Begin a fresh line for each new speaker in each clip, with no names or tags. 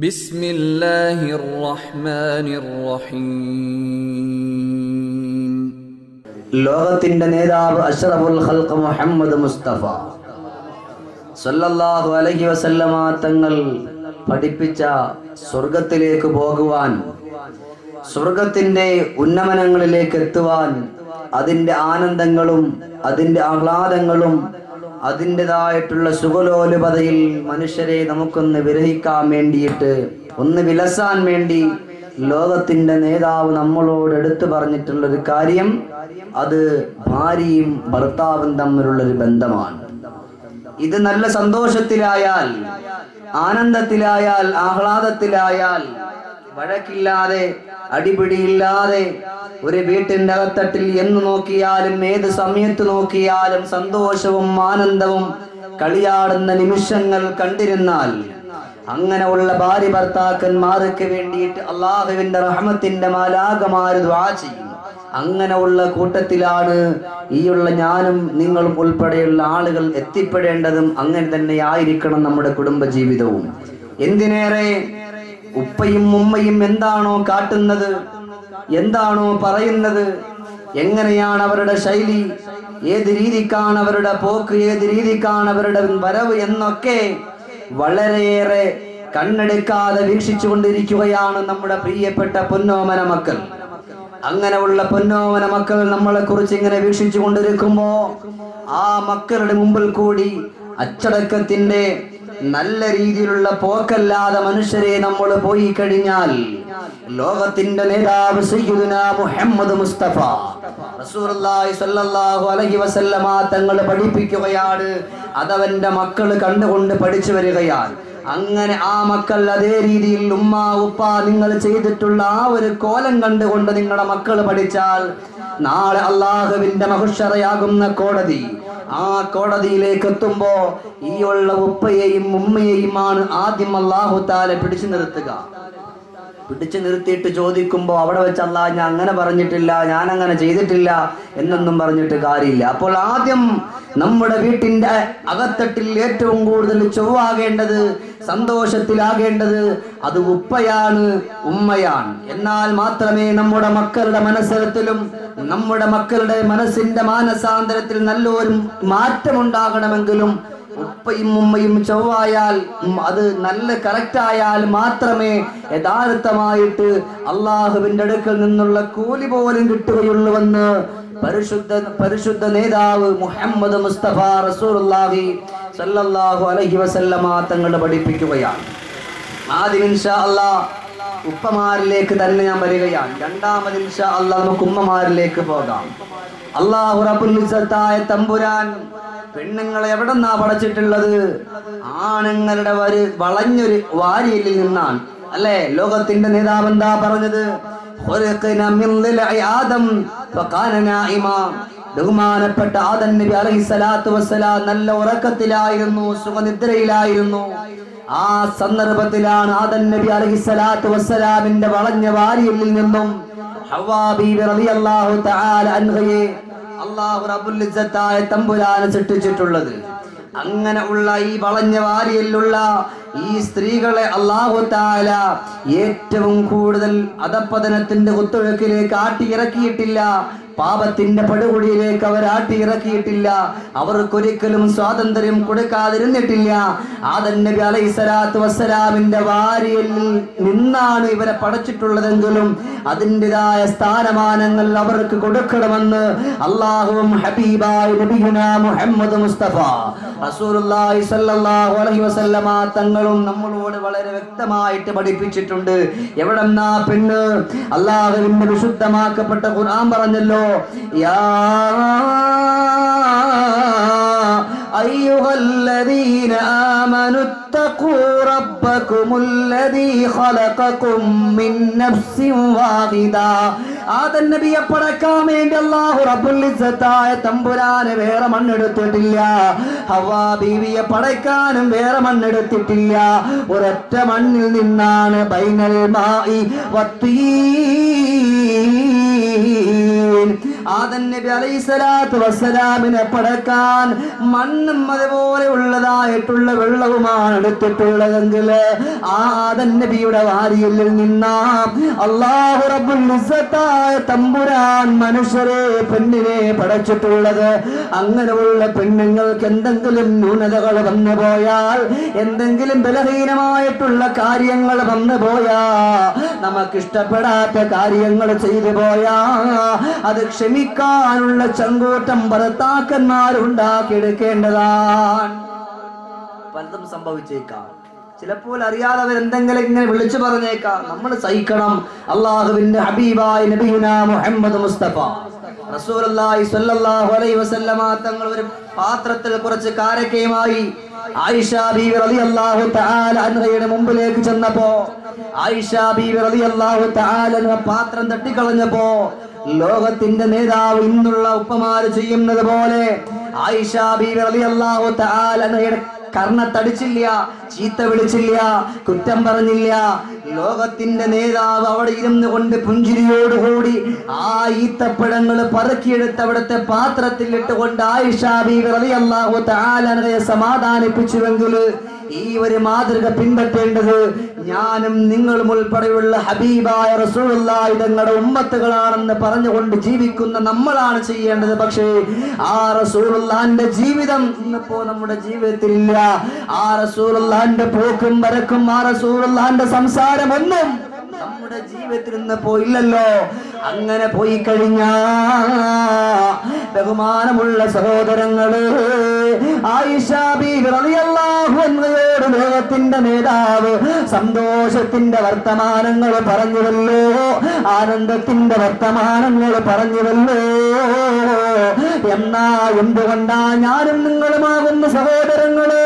ബിസ്മില്ലാഹിർ റഹ്മാനിർ റഹീം.
ലോകത്തിന്റെ നേതാവ് അഷ്റഫുൽ ഖൽഖ് മുഹമ്മദ് മുസ്തഫ സല്ലല്ലാഹു അലൈഹി വസല്ലമ തങ്ങൾ പഠിപ്പിച്ച സ്വർഗത്തിലേക്ക് പോകുവാൻ, സ്വർഗത്തിന്റെ ഉന്നമനങ്ങളിലേക്ക് എത്തുവാൻ, അതിന്റെ ആനന്ദങ്ങളും അതിന്റെ ആഹ്ലാദങ്ങളും അതിൻ്റെതായിട്ടുള്ള സുഖലോലുപതയിൽ മനുഷ്യരെ നമുക്കൊന്ന് വിരഹിക്കാൻ വേണ്ടിയിട്ട്, ഒന്ന് വിലസാൻ വേണ്ടി ലോകത്തിന്റെ നേതാവ് നമ്മളോട് എടുത്തു പറഞ്ഞിട്ടുള്ളൊരു കാര്യം, അത് ഭാര്യയും ഭർത്താവും തമ്മിലുള്ളൊരു ബന്ധമാണ്. ഇത് നല്ല സന്തോഷത്തിലായാൽ, ആനന്ദത്തിലായാൽ, ആഹ്ലാദത്തിലായാൽ, വഴക്കില്ലാതെ അടിപിടിയില്ലാതെ ഒരു വീട്ടിന്റെ അകത്തട്ടിൽ എന്ന് നോക്കിയാലും ഏത് സമയത്ത് നോക്കിയാലും സന്തോഷവും ആനന്ദവും കളിയാടുന്ന നിമിഷങ്ങൾ കണ്ടിരുന്നാൽ, അങ്ങനെയുള്ള ഭാര്യ ഭർത്താക്കന്മാർക്ക് വേണ്ടിയിട്ട് അള്ളാഹുവിന്റെ റഹ്മത്തിന്റെ മാലാഖമാര് ദുആ ചെയ്യും. അങ്ങനെയുള്ള കൂട്ടത്തിലാണ് ഈയുള്ള ഞാനും നിങ്ങളും ഉൾപ്പെടെയുള്ള ആളുകൾ എത്തിപ്പെടേണ്ടതും. അങ്ങനെ തന്നെ ആയിരിക്കണം നമ്മുടെ കുടുംബ ജീവിതവും. എന്തിനേറെ ഉപ്പയും ഉമ്മയും എന്താണോ കാട്ടുന്നത്, എന്താണോ പറയുന്നത്, എങ്ങനെയാണ് അവരുടെ ശൈലി, ഏത് രീതിക്കാണ് അവരുടെ പോക്ക്, ഏത് രീതിക്കാണ് അവരുടെ വരവ് എന്നൊക്കെ വളരെയേറെ കണ്ണെടുക്കാതെ വീക്ഷിച്ചു കൊണ്ടിരിക്കുകയാണ് നമ്മുടെ പ്രിയപ്പെട്ട പൊന്നോമന മക്കൾ. അങ്ങനെയുള്ള പൊന്നോമന മക്കൾ നമ്മളെ കുറിച്ച് ഇങ്ങനെ വീക്ഷിച്ചു കൊണ്ടിരിക്കുമ്പോ ആ മക്കളുടെ മുമ്പിൽ കൂടി അച്ചടക്കത്തിന്റെ നല്ല രീതിയിലുള്ള പോക്കല്ലാതെ മനുഷ്യരെ നമ്മൾ പോയി കഴിഞ്ഞാൽ, ലോകത്തിന്റെ നേതാവ് സയ്യിദുനാ മുഹമ്മദ് മുസ്തഫ റസൂലുള്ളാഹി സ്വല്ലല്ലാഹു അലൈഹി വസല്ലമ തങ്ങൾ പഠിപ്പിക്കുകയാണ്. അതവന്റെ മക്കൾ കണ്ടുകൊണ്ട് പഠിച്ചു വരികയാണ്. അങ്ങനെ ആ മക്കൾ അതേ രീതിയിൽ ഉമ്മ ഉപ്പ നിങ്ങൾ ചെയ്തിട്ടുള്ള ആ ഒരു കോലം കണ്ടുകൊണ്ട് നിങ്ങളുടെ മക്കൾ പഠിച്ചാൽ, നാളെ അള്ളാഹുവിന്റെ മഹ്ശറയാകുന്ന കോടതി, ആ കോടതിയിലേക്ക് എത്തുമ്പോ ഈ ഉള്ള ഉപ്പയെയും ഉമ്മയെയുമാണ് ആദ്യം അല്ലാഹു തആല പിടിച്ചു നിർത്തുക. പിടിച്ചു നിർത്തിയിട്ട് ചോദിക്കുമ്പോ അവിടെ വെച്ച് അല്ലാഹ് ഞാൻ അങ്ങനെ പറഞ്ഞിട്ടില്ല, ഞാൻ അങ്ങനെ ചെയ്തിട്ടില്ല എന്നൊന്നും പറഞ്ഞിട്ട് കാര്യമില്ല. അപ്പോൾ ആദ്യം നമ്മുടെ വീട്ടിന്റെ അകത്തട്ടിൽ ഏറ്റവും കൂടുതൽ ചൊവ്വാകേണ്ടത്, സന്തോഷത്തിലാകേണ്ടത് അത് ഉപ്പയാണ്, ഉമ്മയാണ്. എന്നാൽ മാത്രമേ നമ്മുടെ മക്കളുടെ മനസ്സിലും നമ്മുടെ മക്കളുടെ മനസ്സിന്റെ മാനസാന്തരത്തിൽ നല്ലൊരു മാറ്റമുണ്ടാകണമെങ്കിലും ഉപ്പയും ഉമ്മയും ചൊവ്വായാൽ, അത് നല്ല കറക്റ്റായാൽ മാത്രമേ യഥാർത്ഥമായിട്ട് അള്ളാഹുവിന്റെ അടുക്കൽ നിന്നുള്ള കൂലി പോലും കിട്ടുകയുള്ളൂവെന്ന് പരിശുദ്ധ നേതാവ് മുഹമ്മദ് മുസ്തഫ റസൂലുള്ളാഹി സ്വല്ലല്ലാഹു അലൈഹി വസല്ലമ തങ്ങൾ പഠിപ്പിക്കുകയാണ്. ആദ്യം ഇൻഷാ അല്ലാഹ് ഉപ്പമാരിലേക്ക് തന്നെ ഞാൻ വരികയാണ്. രണ്ടാമത് ഇൻഷാ അല്ലാഹ് നമുക്ക് ഉമ്മമാരിലേക്ക് പോകാം. അല്ലാഹു റബ്ബുൽ ഇസ്സത്തായ തമ്പുരാൻ പെണ്ണുങ്ങളെ എവിടെന്നാ പഠിച്ചിട്ടുള്ളത്? ആണുങ്ങളുടെ വളഞ്ഞൊരു വാരിയലിൽ നിന്നാണ്, അല്ലെ? ലോകത്തിന്റെ നേതാവ് എന്താ പറഞ്ഞത്? ബഹുമാനപ്പെട്ട ആദം നബി അലൈഹിസ്സലാത്തു വസ്സലാം നല്ല ഉറക്കത്തിലായിരുന്നു, സുഖനിദ്രയിലായിരുന്നു. ആ സന്ദർഭത്തിലാണ് ആദം നബി അലൈഹിസ്സലാത്തു വസ്സലാമിന്റെ വളഞ്ഞ വാരിയലിൽ നിന്നും ഹവ്വാ ബീവി റളിയല്ലാഹു തആല അൻഹയെ അല്ലാഹു റബ്ബുൽ ഇസ്സത്തായ തമ്പുരാൻ സൃഷ്ടിച്ചിട്ടുള്ളത്. അങ്ങനെ ഉള്ള ഈ വളഞ്ഞ വാരിയലുള്ള ഈ സ്ത്രീകളെ അല്ലാഹു തആല ഏറ്റവും കൂടുതൽ അധപ്പതനത്തിന്റെ കുത്തൊഴുക്കിലേക്ക് ആട്ടിയിറക്കിയിട്ടില്ല, പാപത്തിന്റെ പടുകുഴിയിലേക്ക് അവർ ആട്ടിയിറക്കിയിട്ടില്ല. അവർക്കൊരിക്കലും സ്വാതന്ത്ര്യം കൊടുക്കാതിരുന്നിട്ടില്ല. ആദം നബി അലൈഹിസ്സലാത്തു വസ്സലാമിന്റെ വാരിയലിൽ നിന്നാണ് ഇവരെ പഠിച്ചിട്ടുള്ളതെങ്കിലും അതിൻ്റെതായ സ്ഥാനമാനങ്ങൾ അവർക്ക് കൊടുക്കണമെന്ന് അല്ലാഹുവും ഹബീബായ നബിയുനാ മുഹമ്മദ് മുസ്തഫ റസൂലുള്ളാഹി സ്വല്ലല്ലാഹു അലൈഹി വസല്ലമ തങ്ങളും നമ്മളോട് വളരെ വ്യക്തമായിട്ട് പഠിപ്പിച്ചിട്ടുണ്ട്. എവിടെന്നാ പെണ്ണ്? അല്ലാഹുവിന്റെ വിശുദ്ധമാക്കപ്പെട്ട ഖുർആൻ പറഞ്ഞല്ലോ, യാ അയ്യുഹല്ലദീന ആമനു തഖൂ റബ്ബകുമുല്ലദീ ഖലഖകും മിൻ നഫ്സിൻ വാഹിദ. ആദം നബിയെ പടക്കാൻ വേണ്ടി അല്ലാഹു റബ്ബുൽ ഇസ്സത്തായ തമ്പുരാനെ വേറെ മണ്ണെടുത്തിട്ടില്ല. ഹവ്വാ ബീവിയെ പടക്കാനും വേറെ മണ്ണെടുത്തിട്ടില്ല. ഒരൊറ്റ മണ്ണിൽ നിന്നാണ് ബൈനൽ മാഇ വത്തീൻ ആദം നബി അലൈഹിസ്സലാത്തു വസ്സലാമിനെ പടക്കാൻ മണ്ണും അതുപോലെ ഉള്ളതായിട്ടുള്ള വെള്ളവുമാണ് എടുത്തിട്ടുള്ളതെങ്കിൽ ആദം നബിയുടെ വാരിയിൽ നിന്നാ അല്ലാഹു റബ്ബുൽ ഇസ്സത്തായ തമ്പുരാൻ മനുഷ്യരെ പെണ്ണിനെ പടച്ചിട്ടുള്ളത്. അങ്ങനെയുള്ള പെണ്ണുങ്ങൾക്ക് എന്തെങ്കിലും ന്യൂനതകൾ വന്നു പോയാൽ, എന്തെങ്കിലും ബലഹീനമായിട്ടുള്ള കാര്യങ്ങൾ വന്നു പോയാ, നമുക്കിഷ്ടപ്പെടാത്ത കാര്യങ്ങൾ ചെയ്തു പോയാ അത് ക്ഷമിക്കാനുള്ള ചങ്കൂറ്റം ഭർത്താക്കന്മാർ ഉണ്ടാക്കിയെടുക്കേണ്ടതാണ്. പലതും സംഭവിച്ചേക്കാം. ചിലപ്പോൾ അറിയാതെ എന്തെങ്കിലും ഇങ്ങനെ വിളിച്ചു പറഞ്ഞേക്കാം. നമ്മൾ സഹിക്കണം. അള്ളാഹുവിന്റെ ഹബീബായ നബിയുനാ മുഹമ്മദ് മുസ്തഫ റസൂലുള്ളാഹി സ്വല്ലല്ലാഹു അലൈഹി വസല്ലമ തങ്ങൾ ഒരു പാത്രത്തിൽ കുറച്ച് കാരക്കയുമായി ആയിഷ ബീവി റളിയല്ലാഹു തആല അൻഹയുടെ മുമ്പിലേക്ക് ചെന്നപ്പോ ആയിഷ ബീവി റളിയല്ലാഹു തആല അൻഹ പാത്രം തട്ടിക്കളഞ്ഞപ്പോ ലോകത്തിന്റെ നേതാവ് ഇന്നുള്ള ഉപ്പമാര് ചെയ്യുന്നത് പോലെ ആയിഷ ബീവി റളിയല്ലാഹു തആല അൻഹയുടെ കർണത്തടിച്ചില്ല, ചീത്ത വിളിച്ചില്ല, കുറ്റം പറഞ്ഞില്ല. ലോകത്തിന്റെ നേതാവ് അവിടെ ഇരുന്നു കൊണ്ട് പുഞ്ചിരിയോടുകൂടി ആ ഈത്തപ്പഴങ്ങൾ പറക്കിയെടുത്ത് അവിടുത്തെ പാത്രത്തിൽ ഇട്ടുകൊണ്ട് ആയിഷ ബീവി റളിയല്ലാഹു തആല അൻഹയെ സമാധാനിപ്പിച്ചുവെങ്കിൽ ഈ ഒരു മാതൃക പിൻപറ്റേണ്ടത് ഞാനും നിങ്ങളും ഉൾപ്പെടെയുള്ള ഹബീബായ റസൂലുള്ളാഹി തങ്ങളുടെ ഉമ്മത്തുകളാണെന്ന് പറഞ്ഞുകൊണ്ട് ജീവിക്കുന്ന നമ്മളാണ് ചെയ്യേണ്ടത്. പക്ഷേ ആ റസൂലുള്ളാഹിന്റെ ജീവിതം ഇന്നിപ്പോ നമ്മുടെ ജീവിതത്തിലില്ല. ആ റസൂലുള്ളാഹിന്റെ പോക്കും വരക്കും, ആ റസൂലുള്ളാഹിന്റെ സംസാരം ഒന്നും നമ്മുടെ ജീവിതത്തിൽ നിന്ന് പോയില്ലല്ലോ. അങ്ങനെ പോയി കഴിഞ്ഞാ ബഹുമാനമുള്ള സഹോദരങ്ങള്, ആയിഷ ബീവി റളിയല്ലാഹു അൻഹയോട് ലോകത്തിന്റെ നേതാവ് സന്തോഷത്തിന്റെ വർത്തമാനങ്ങൾ പറഞ്ഞുവല്ലോ, ആനന്ദത്തിന്റെ വർത്തമാനങ്ങൾ പറഞ്ഞുവല്ലോ. എന്നാ എന്തുകൊണ്ടാ ഞാനും നിങ്ങളുമാകുന്ന സഹോദരങ്ങള്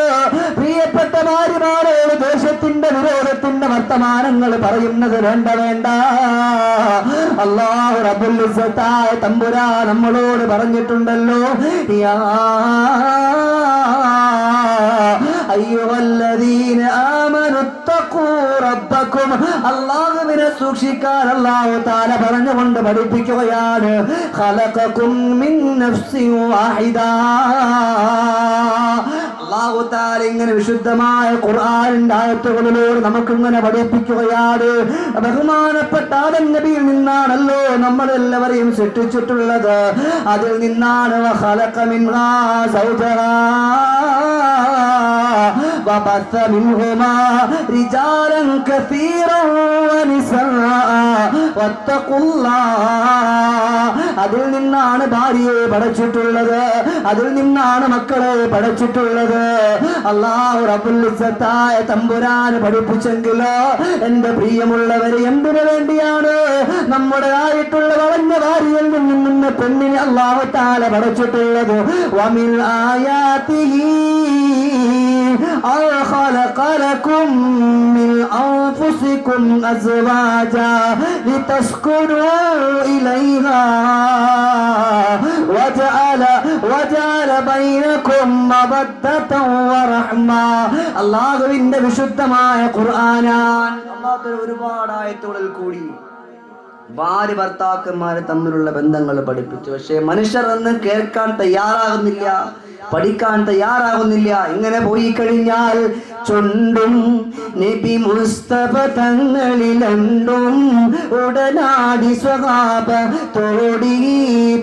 പ്രിയപ്പെട്ട ഭാര്യമാരോട് ദേശത്തിന്റെ വിരോധത്തിന്റെ വർത്തമാനങ്ങൾ പറയുന്നത് വേണ്ട വേണ്ട? അല്ലാഹു റബ്ബുൽ ഇസ്സത്തായ തമ്പുരാൻ നമ്മളോട് പറഞ്ഞിട്ടുണ്ടല്ലോ, യാ അയ്യുഹല്ലദീന ആമനു തഖൂ റബ്ബക്കും. അല്ലാഹുവിനെ സൂക്ഷിക്കാൻ അല്ലാഹു തആല പറഞ്ഞുകൊണ്ട് പഠിപ്പിക്കുകയാണ്. ഖലഖകും മിൻ നഫ്സിൻ വാഹിദ. അല്ലാഹു തആല ഇങ്ങനെ വിശുദ്ധമായ ഖുർആനിന്റെ ആയത്തുകളിലൂടെ നമുക്കിങ്ങനെ പഠിപ്പിക്കുകയാണ്. ബഹുമാനപ്പെട്ട ആദം നബിയിൽ നിന്നാണല്ലോ നമ്മളെല്ലാവരെയും സൃഷ്ടിച്ചിട്ടുള്ളത്. അതിൽ നിന്നാണ് വഖലഖ മിൻഹാ സൗജഹാ وبث منهما رجالا كثيرا ونساء واتقوا الله. അതിൽ നിന്നാണ് ഭാര്യയെ പടച്ചിട്ടുള്ളത്, അതിൽ നിന്നാണ് മക്കളെ പടച്ചിട്ടുള്ളത്. അല്ലാഹു റബ്ബുൽ ഇസ്സത്തായ തമ്പുരാൻ പഠിപ്പിച്ചെങ്കിലോ എന്റെ പ്രിയമുള്ളവരെ, എന്തിനു വേണ്ടിയാണ് നമ്മുടെ ആയിട്ടുള്ള വളഞ്ഞ ഭാര്യയിൽ നിന്ന് പെണ്ണിനെ അല്ലാഹു തആല പടച്ചിട്ടുള്ളത്? വമിൻ ആയാതിഹി خلق لكم من أنفسكم أزواجا لتسكنوا إليها وجعل بينكم مودة ورحمة. അല്ലാഹുവിന്റെ വിശുദ്ധമായ ഖുർആനാൻ അല്ലാഹു ഒരുപാട് ആയത്തുകളിൽ കൂടി ഭാര്യ ഭർത്താക്കന്മാരെ തമ്മിലുള്ള ബന്ധങ്ങൾ പഠിപ്പിച്ചു. പക്ഷേ മനുഷ്യർ അന്ന് കേൾക്കാൻ തയ്യാറാകുന്നില്ല, പഠിക്കാൻ തയ്യാറാകുന്നില്ല. ഇങ്ങനെ പോയി കഴിഞ്ഞാൽ ചുണ്ടും നബി മുസ്തഫ തങ്ങളിലുണ്ടും ഉടനാടി സ്വഹാബ തോടി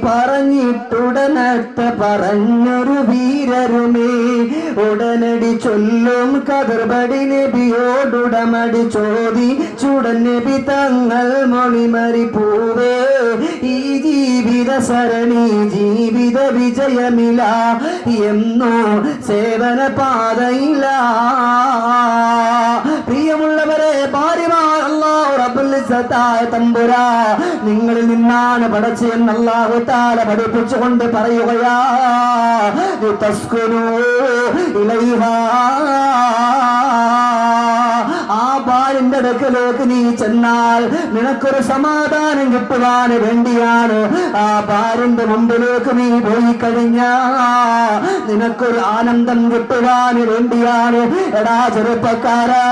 പറഞ്ഞിട്ടുടനത്ത പറഞ്ഞൊരു വീരരുമേ ഉടനടി ചൊല്ലും കതിർപടി നബിയോടുടമടി ചോദി ചുടൻ നബി തങ്ങൾ മൊഴിമറി പൂവേ ഈ ജീവിത സരണി ജീവിത വിജയമില എന്നോ സേവന പാതയില്ല. പ്രിയമുള്ളവരെ, ഭാര്യമാർ അല്ലാഹു റബ്ബുൽ ഇസ്സത്തായ തമ്പുരാ നിങ്ങളിൽ നിന്നാണ് പടച്ചെന്ന് അല്ലാഹു തആല പഠിപ്പിച്ചുകൊണ്ട് പറയുകയാ, തസ്കുനൂ ഇലൈഹാ. ആ ഭാര്യന്റെ അടുക്കലേക്ക് നീ ചെന്നാൽ നിനക്കൊരു സമാധാനം കിട്ടുവാൻ വേണ്ടിയാണ്. ആ ഭാര്യന്റെ മുമ്പിലേക്ക് നീ പോയി കഴിഞ്ഞാ നിനക്കൊരു ആനന്ദം കിട്ടുവാൻ വേണ്ടിയാണ്. എടാ ചെറുപ്പക്കാരാ,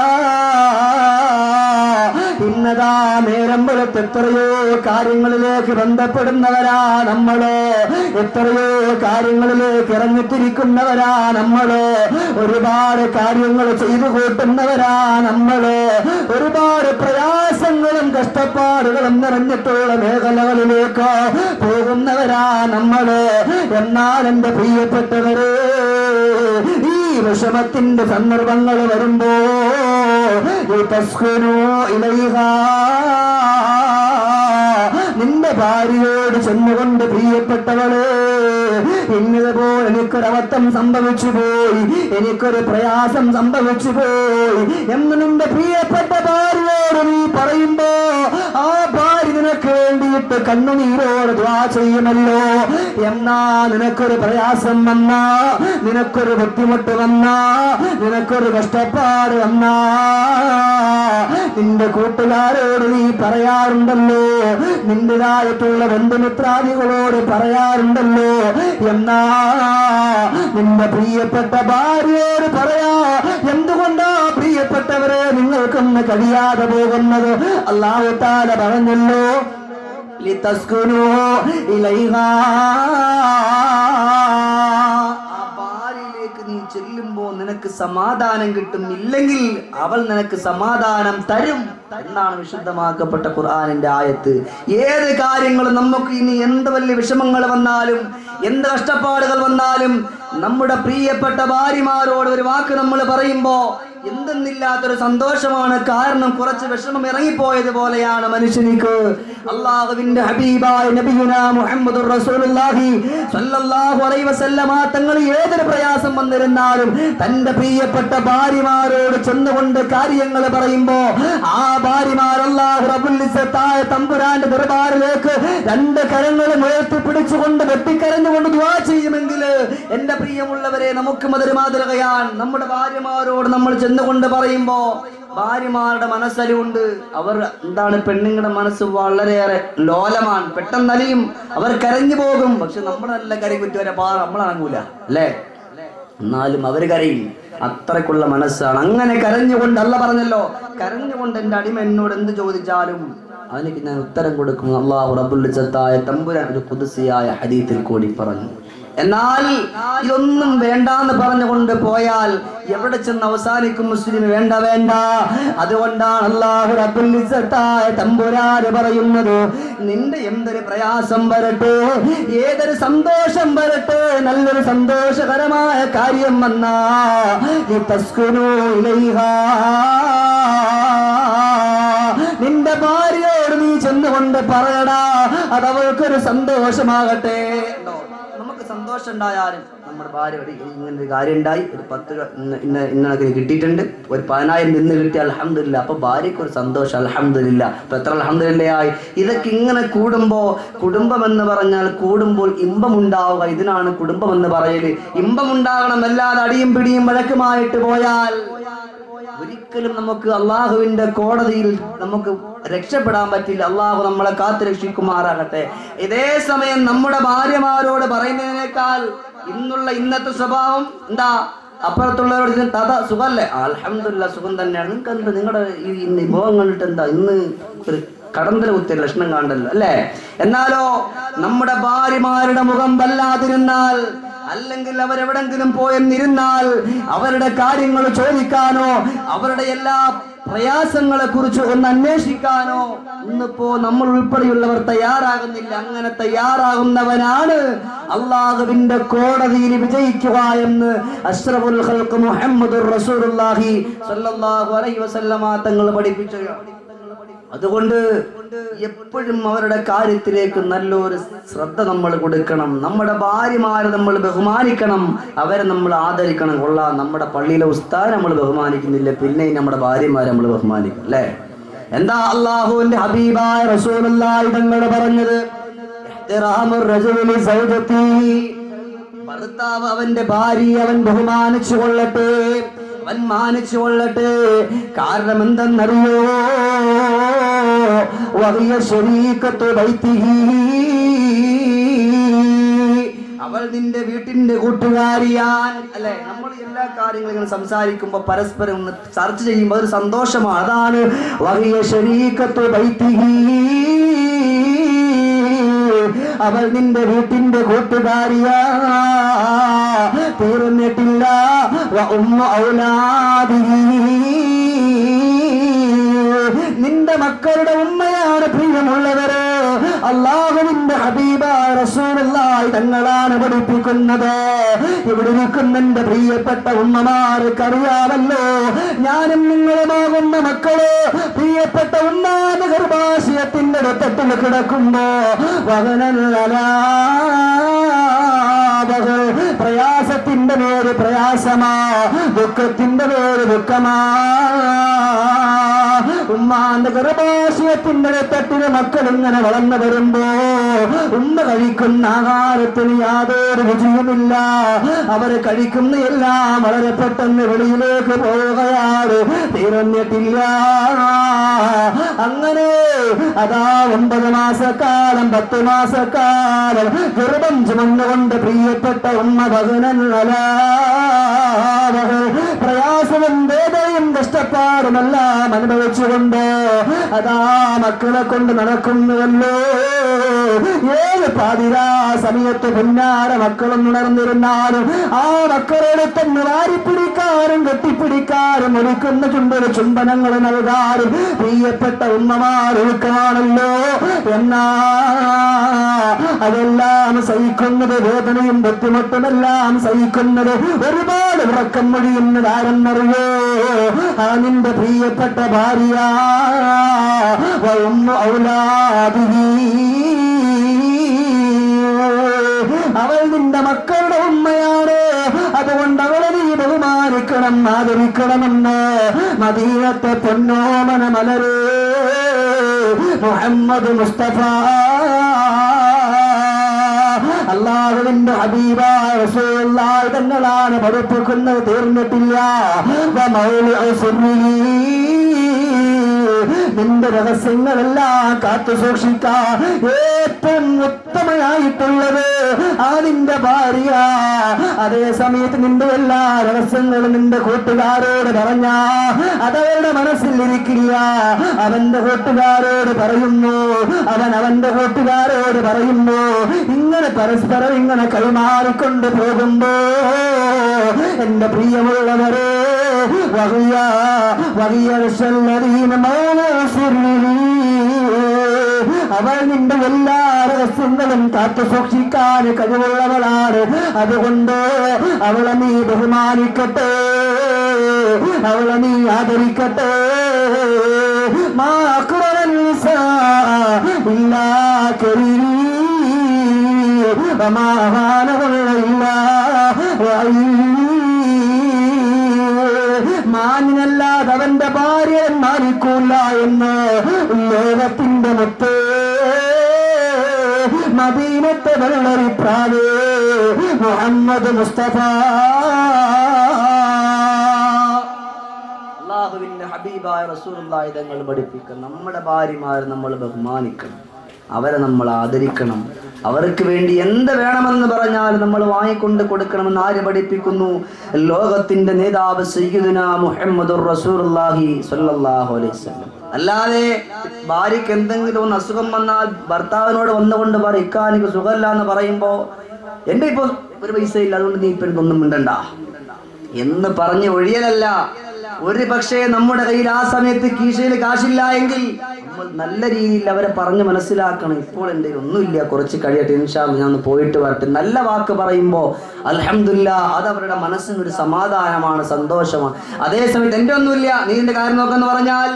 ഇന്നതാ നേരം വെളുത്ത് എത്രയോ കാര്യങ്ങളിലേക്ക് ബന്ധപ്പെടുന്നവരാ നമ്മള്, എത്രയോ കാര്യങ്ങളിലേക്ക് ഇറങ്ങിത്തിരിക്കുന്നവരാ നമ്മള്, ഒരുപാട് കാര്യങ്ങൾ ചെയ്തു കൂട്ടുന്നവരാ നമ്മള്, ഒരുപാട് പ്രയാസങ്ങളും കഷ്ടപ്പാടുകളും നിറഞ്ഞിട്ടുള്ള മേഖലകളിലേക്ക് പോകുന്നവരാ നമ്മള്. എന്നാൽ എന്റെ പ്രിയപ്പെട്ടവരെ, ഈ വിഷമത്തിന്റെ സന്ദർഭങ്ങൾ വരുമ്പോ നിന്റെ ഭാര്യയോട് ചെന്നുകൊണ്ട് പ്രിയപ്പെട്ടവള്, ഇന്നതുപോലെ എനിക്കൊരബദ്ധം സംഭവിച്ചു പോയി, എനിക്കൊരു പ്രയാസം സംഭവിച്ചു പോയി എന്ന് നിന്റെ പ്രിയപ്പെട്ട ഭാര്യയോട് നീ പറയുമ്പോ ആ ഭാര്യ നിനക്ക് വേണ്ടിയിട്ട് കണ്ണുനീരോട് ദ്വാ ചെയ്യുമല്ലോ. എന്നാ നിനക്കൊരു പ്രയാസം വന്നാ, നിനക്കൊരു ബുദ്ധിമുട്ട് വന്നാ, നിനക്കൊരു കഷ്ടപ്പാട് വന്നാ നിന്റെ കൂട്ടുകാരോട് നീ പറയാറുണ്ടല്ലോ, നിന്റേതായിട്ടുള്ള ബന്ധുമിത്രാദികളോട് പറയാറുണ്ടല്ലോ. എന്നാ നിന്റെ പ്രിയപ്പെട്ട ഭാര്യയോട് പറയാ. എന്തുകൊണ്ടാ പ്രിയപ്പെട്ടവരെ നിങ്ങൾക്കൊന്ന് കഴിയാതെ പോകുന്നത്? അല്ലാഹു തആല പറഞ്ഞല്ലോ, ലിതസ്കുനൂ ഇലൈഹാ. നീ ചെല്ലുമ്പോ നിനക്ക് സമാധാനം കിട്ടും, ഇല്ലെങ്കിൽ അവൾ നിനക്ക് സമാധാനം തരും എന്നാണ് വിശുദ്ധമാക്കപ്പെട്ട ഖുർആനിന്റെ ആയത്ത്. ഏത് കാര്യങ്ങളും നമുക്ക് ഇനി എന്ത് വലിയ വിഷമങ്ങൾ വന്നാലും, എന്ത് കഷ്ടപ്പാടുകൾ വന്നാലും, നമ്മുടെ പ്രിയപ്പെട്ട ഭാര്യമാരോട് ഒരു വാക്ക് നമ്മൾ പറയുമ്പോ എന്തെന്നില്ലാത്തൊരു സന്തോഷമാണ്. കാരണം കുറച്ച് വിഷമം ഇറങ്ങിപ്പോയത് പോലെയാണ് മനുഷ്യനിക്ക്. അല്ലാഹുവിന്റെ ഹബീബായ നബിയുനാ മുഹമ്മദുർ റസൂലുള്ളാഹി സ്വല്ലല്ലാഹു അലൈഹി വസല്ലമ തങ്ങൾ ഏതൊരു പ്രയാസം വന്നിരുന്നാലും തന്റെ പ്രിയപ്പെട്ട ഭാര്യമാരോട് ചെന്നുകൊണ്ട് കാര്യങ്ങൾ പറയുമ്പോ ആ ഭാര്യമാർ അല്ലാഹു റബ്ബുൽ ഇസ്സത്തായ തമ്പുരാന്റെ ദർബാറിലേക്ക് രണ്ട് കരങ്ങളും ഉയർത്തിപ്പിടിച്ചുകൊണ്ട് വെട്ടിക്കരഞ്ഞുകൊണ്ട് ദുആ ചെയ്യുമെങ്കിൽ എന്റെ പ്രിയമുള്ളവരെ, നമുക്കും അതൊരു മാതൃകയാണ്. നമ്മുടെ ഭാര്യമാരോട് നമ്മൾ ചെന്നുകൊണ്ട് പറയുമ്പോ ഭാര്യമാരുടെ മനസ്സലിവുണ്ട്. അവർ എന്താണ്, പെണ്ണുങ്ങളുടെ മനസ്സ് വളരെയേറെ ലോലമാണ്, പെട്ടെന്നലിയും, അവർ കരഞ്ഞു പോകും. പക്ഷെ നമ്മുടെ നല്ല കരകുറ്റവരെ നമ്മളണങ്ങൂല അല്ലേ? എന്നാലും അവർ കരയും. അത്രക്കുള്ള മനസ്സാണ്. അങ്ങനെ കരഞ്ഞുകൊണ്ട് അല്ല പറഞ്ഞല്ലോ, കരഞ്ഞുകൊണ്ട് എന്റെ അടിമ എന്നോട് എന്ത് ചോദിച്ചാലും അവനക്ക് ഞാൻ ഉത്തരം കൊടുക്കും. അല്ലാഹു റബ്ബുൽ ഇസ്സത്തായ തമ്പുരാൻ ഒരു ഖുദ്സിയായ ഹദീസിൽ കൂടി പറഞ്ഞു. എന്നാൽ ഇതൊന്നും വേണ്ടാന്ന് പറഞ്ഞുകൊണ്ട് പോയാൽ എവിടെ ചെന്ന് അവസാനിക്കും മുസ്ലിം? വേണ്ട വേണ്ട. അതുകൊണ്ടാണ് അല്ലാഹു റബ്ബുൽ ഇസ്സത്തായ തമ്പുരാൻ പറയുന്നത്, നിന്റെ എന്തൊരു പ്രയാസം വരട്ടെ, ഏതൊരു സന്തോഷം വരട്ടെ, നല്ലൊരു സന്തോഷകരമായ കാര്യം വന്നാ ലിതസ്കുനൂ ഇലൈഹാ, നിന്റെ ഭാര്യയോട് നീ ചെന്നുകൊണ്ട് പറയടാ, അതവൾക്കൊരു സന്തോഷമാകട്ടെ. നമുക്ക് സന്തോഷം ഉണ്ടായാലും നമ്മുടെ ഭാര്യ ഇങ്ങനൊരു കാര്യം ഉണ്ടായി, ഒരു 10 രൂപ ഇന്നണക്കിന് കിട്ടിയിട്ടുണ്ട്, ഒരു 10,000 നിന്ന് കിട്ടിയ അൽഹംദുലില്ലാ, അപ്പൊ ഭാര്യക്ക് ഒരു സന്തോഷം അൽഹംദുലില്ലാ. അപ്പൊ എത്ര അൽഹംദുലില്ലായി. ഇതൊക്കെ ഇങ്ങനെ കൂടുമ്പോ, കുടുംബം എന്ന് പറഞ്ഞാൽ കൂടുമ്പോൾ ഇമ്പമുണ്ടാവുക, ഇതിനാണ് കുടുംബം എന്ന് പറയല്. ഇമ്പമുണ്ടാകണം, അല്ലാതെ അടിയും പിടിയും വഴക്കുമായിട്ട് പോയാൽ ഒരിക്കലും നമുക്ക് അള്ളാഹുവിന്റെ കോടതിയിൽ നമുക്ക് രക്ഷപ്പെടാൻ പറ്റില്ല. അള്ളാഹു നമ്മളെ കാത്തു രക്ഷിക്കുമാറാകട്ടെ. ഇതേ സമയം നമ്മുടെ ഭാര്യമാരോട് പറയുന്നതിനേക്കാൾ ഇന്നത്തെ സ്വഭാവം എന്താ? അപ്പുറത്തുള്ളവരോട് തഥ സുഖല്ലേ? അൽഹംദുലില്ലാ, സുഖം തന്നെയാണ്. നിങ്ങൾക്ക് എന്താ, നിങ്ങളുടെ ഈ വിഭവം കണ്ടിട്ട് എന്താ ഇന്ന് ഒരു കടന്തല കുത്തിയ ലക്ഷണം കാണണ്ടല്ലോ അല്ലേ? എന്നാലോ നമ്മുടെ ഭാര്യമാരുടെ മുഖം വല്ലാതിരുന്നാൽ, അല്ലെങ്കിൽ അവരെവിടെങ്കിലും പോയെന്നിരുന്നാൽ അവരുടെ കാര്യങ്ങൾ ചോദിക്കാനോ അവരുടെ എല്ലാ പ്രയാസങ്ങളെ കുറിച്ച് ഒന്ന് അന്വേഷിക്കാനോ ഇന്നിപ്പോ നമ്മൾ ഉൾപ്പെടെയുള്ളവർ തയ്യാറാകുന്നില്ല. അങ്ങനെ തയ്യാറാകുന്നവനാണ് അള്ളാഹുവിന്റെ കോടതിയിൽ വിജയിക്കുക എന്ന് അഷ്റഫുൽ ഖൽഖ് മുഹമ്മദുർ റസൂലുള്ളാഹി സ്വല്ലല്ലാഹു അലൈഹി വസല്ലമ തങ്ങൾ പഠിപ്പിച്ചു. അതുകൊണ്ട് എപ്പോഴും അവരുടെ കാര്യത്തിലേക്ക് നല്ലൊരു ശ്രദ്ധ നമ്മൾ കൊടുക്കണം. നമ്മുടെ ഭാര്യമാരെ നമ്മൾ ബഹുമാനിക്കണം, അവരെ നമ്മൾ ആദരിക്കണം. കൊള്ളാം, നമ്മുടെ പള്ളിയിലെ ഉസ്താദ് നമ്മൾ ബഹുമാനിക്കുന്നില്ല, പിന്നെ നമ്മുടെ ഭാര്യമാരെ നമ്മൾ ബഹുമാനിക്കും അല്ലേ? എന്താ അള്ളാഹുവിന്റെ ഹബീബായ റസൂലുള്ളാഹി തങ്ങൾ പറഞ്ഞത്? ഇഹ്തിറാമുർ റജുലി സൗജതി, ഭർത്താവ് അവന്റെ ഭാര്യ അവൻ ബഹുമാനിച്ചു കൊള്ളട്ടെ, അവൻ മാനിച്ചു കൊള്ളട്ടെ. കാരണം എന്തെന്നറിയോ? അവൾ നിന്റെ വീട്ടിന്റെ കൂട്ടുകാരിയാൻ. അല്ലെ, നമ്മൾ എല്ലാ കാര്യങ്ങളും സംസാരിക്കുമ്പോ പരസ്പരം ഒന്ന് ചർച്ച ചെയ്യുമ്പോൾ അതൊരു സന്തോഷമാണ്. അതാണ് വഹിയ ശരീകത്തു ബൈതിഹി, അവൾ നിന്റെ വീട്ടിന്റെ കൂട്ടുകാരിയാ. തീർന്നിട്ടില്ല വ ഉമ്മു ഔലാദിഹി, നിന്റെ മക്കളുടെ ഉമ്മയാണ് പ്രിയമുള്ളവര്. അല്ലാഹുവിന്റെ ഹബീബായ റസൂലുള്ളാഹി തങ്ങളാണ് പഠിപ്പിക്കുന്നത്. ഇവിടെ ഇരിക്കുന്ന എന്റെ പ്രിയപ്പെട്ട ഉമ്മമാർക്കറിയാമല്ലോ, ഞാനും നിങ്ങളുമാകുന്ന മക്കള് പ്രിയപ്പെട്ട ഉമ്മാന്റെ ഗർഭാശയത്തിന്റെ അടുത്തട്ടിൽ കിടക്കുമ്പോ പ്രയാസത്തിന്റെ പേര് പ്രയാസമാ, ദുഃഖത്തിന്റെ പേര് ദുഃഖമാ. ഉമ്മാന്റെ ഗർഭാശയത്തിന്റെ തട്ടിന് മക്കൾ ഇങ്ങനെ വളർന്നു വരുമ്പോ ഉമ്മ കഴിക്കുന്ന ആഹാരത്തിന് യാതൊരു രുചിയുമില്ല. അവര് കഴിക്കുന്ന എല്ലാം വളരെ പെട്ടെന്ന് വെളിയിലേക്ക് പോവുകയാണ്, തീർന്നിട്ടില്ല. അങ്ങനെ അതാ 9 മാസക്കാലം 10 മാസക്കാലം ഗർഭം ചുമന്നുകൊണ്ട് പ്രിയപ്പെട്ട ഉമ്മ പ്രയാസവും വേദനയും കഷ്ടപ്പാടുമെല്ലാം അനുഭവിച്ചുകൊണ്ട് അതാ മക്കളെ കൊണ്ട് നടക്കുന്നുവല്ലോ. ഏത് പാതിരാ സമയത്ത് പിന്നാലെ മക്കളും ഉണർന്നിരുന്നാലും ആ മക്കളോട് തന്നെ വാരിപ്പിടിക്കാനും കെട്ടിപ്പിടിക്കാനും ഒരുക്കുന്ന ചുംബനങ്ങൾ നൽകാനും പ്രിയപ്പെട്ട ഉമ്മമാർ ഒരുക്കമാണല്ലോ. എന്നാ അതെല്ലാം സഹിക്കുന്നത്, വേദനയും ബുദ്ധിമുട്ടുമെല്ലാം സഹിക്കുന്നത്, ഒരുപാട് ഉറക്കം മൊഴിയുന്നത് ആരെന്നറിയോ? ആ നിന്റെ പ്രിയപ്പെട്ട ഭാര്യ ഔലാദിഹി, അവൾ നിന്റെ മക്കളുടെ ഉമ്മയാണ്. അതുകൊണ്ട് അവളെ നീ ബഹുമാനിക്കണം, ആദരിക്കണമെന്ന് മദീനത്തെ പൊന്നോമന മലരേ മുഹമ്മദ് മുസ്തഫ അല്ലാഹുവിന്റെ ഹബീബായ റസൂലുള്ളാഹി തങ്ങളാണ് പഠിപ്പിക്കുന്നത്. തീർന്നിട്ടില്ല. നിന്റെ രഹസ്യങ്ങളെല്ലാം കാത്തു സൂക്ഷിക്കാൻ ഏറ്റവും ഉത്തമയായിട്ടുള്ളത് ആ നിന്റെ ഭാര്യ. അതേ സമയത്ത് നിന്റെ എല്ലാ രഹസ്യങ്ങളും നിന്റെ കൂട്ടുകാരോട് പറഞ്ഞ അതവരുടെ മനസ്സിലിരിക്കില്ല. അവന്റെ കൂട്ടുകാരോട് പറയുന്നു, അവൻ അവന്റെ കൂട്ടുകാരോട് പറയുന്നു. ഇങ്ങനെ പരസ്പരം ഇങ്ങനെ കൈമാറിക്കൊണ്ട് പോകുമ്പോ എന്റെ പ്രിയമുള്ളവരെ അവൾ നിന്റെ എല്ലാ രഹസ്യങ്ങളും കാത്തു സൂക്ഷിക്കാൻ കഴിവുള്ളവളാണ്. അതുകൊണ്ട് അവളെ നീ ബഹുമാനിക്കട്ടെ, അവളെ നീ ആദരിക്കട്ടെ. മാനിനല്ലാതെ അവന്റെ ഭാര്യ മാനിക്കൂല എന്ന് ലോകത്തിന്റെ മുത്ത് മദീനത്തെ വെള്ളരിപ്രാവേ മുഹമ്മദ് മുസ്തഫ. അല്ലാഹുവിന്റെ ഹബീബായ റസൂലുള്ളാഹി തങ്ങൾ പഠിപ്പിക്കണം, നമ്മുടെ ഭാര്യമാരെ നമ്മൾ ബഹുമാനിക്കണം, അവരെ നമ്മൾ ആദരിക്കണം. അവർക്ക് വേണ്ടി എന്ത് വേണമെന്ന് പറഞ്ഞാൽ നമ്മൾ വാങ്ങിക്കൊണ്ട് കൊടുക്കണമെന്ന് ആര് പഠിപ്പിക്കുന്നു? ലോകത്തിന്റെ നേതാവ് സയ്യിദുനാ മുഹമ്മദുർ റസൂലുള്ളാഹി സ്വല്ലല്ലാഹു അലൈഹി വസല്ലം. അല്ലാതെ ഭാര്യയ്ക്ക് എന്തെങ്കിലും ഒന്ന് അസുഖം വന്നാൽ ഭർത്താവിനോട് വന്നുകൊണ്ട് പറയും ഇക്കാനിക്ക് സുഖമില്ല എന്ന് പറയുമ്പോ എന്റെ ഇപ്പൊ ഒരു പൈസ ഇല്ല അതുകൊണ്ട് നീ ഇപ്പൊ ഒന്നും മിണ്ടണ്ട എന്ന് പറഞ്ഞ് ഒഴിയലല്ല. ഒരു പക്ഷേ നമ്മുടെ കയ്യിൽ ആ സമയത്ത് കീശയിൽ കാശില്ല എങ്കിൽ നമ്മൾ നല്ല രീതിയിൽ അവരെ പറഞ്ഞ് മനസ്സിലാക്കണം. ഇപ്പോൾ എൻ്റെ ഒന്നുമില്ല, കുറച്ച് കഴിയട്ടെ, ഇൻഷാ അല്ലാഹ് ഞാൻ ഒന്ന് പോയിട്ട് വരട്ടെ. നല്ല വാക്ക് പറയുമ്പോൾ അൽഹംദുലില്ലാഹ് അത് അവരുടെ മനസ്സിനൊരു സമാധാനമാണ്, സന്തോഷമാണ്. അതേസമയത്ത് എൻ്റെ ഒന്നുമില്ല നീ നിന്റെ കാര്യം നോക്കെന്ന് പറഞ്ഞാൽ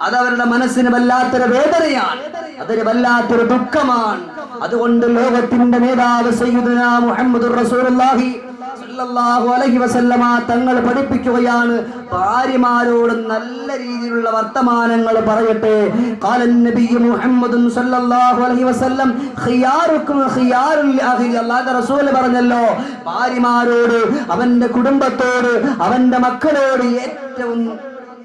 അത് അവരുടെ മനസ്സിന് വല്ലാത്തൊരു വേദനയാണ്, അതൊരു വല്ലാത്തൊരു ദുഃഖമാണ്. അതുകൊണ്ട് ലോകത്തിന്റെ നേതാവ് സയ്യിദുനാ മുഹമ്മദുർ റസൂലുള്ളാഹി സല്ലല്ലാഹു അലൈഹി വസല്ലമ തങ്ങൾ പഠിപ്പിക്കുകയാണ്, ഭാര്യമാരോട് നല്ല രീതിയിലുള്ള വർത്തമാനങ്ങൾ പറയട്ടെ. ഖാലൻ നബിയ്യു മുഹമ്മദുൻ സല്ലല്ലാഹു അലൈഹി വസല്ലം ഖിയാറുക്കും ഖിയാറുൽ അഹ്ലി. അല്ലാഹുവിന്റെ റസൂൽ പറഞ്ഞല്ലോ, ഭാര്യമാരോട്, അവന്റെ കുടുംബത്തോട്, അവന്റെ മക്കളോട് ഏറ്റവും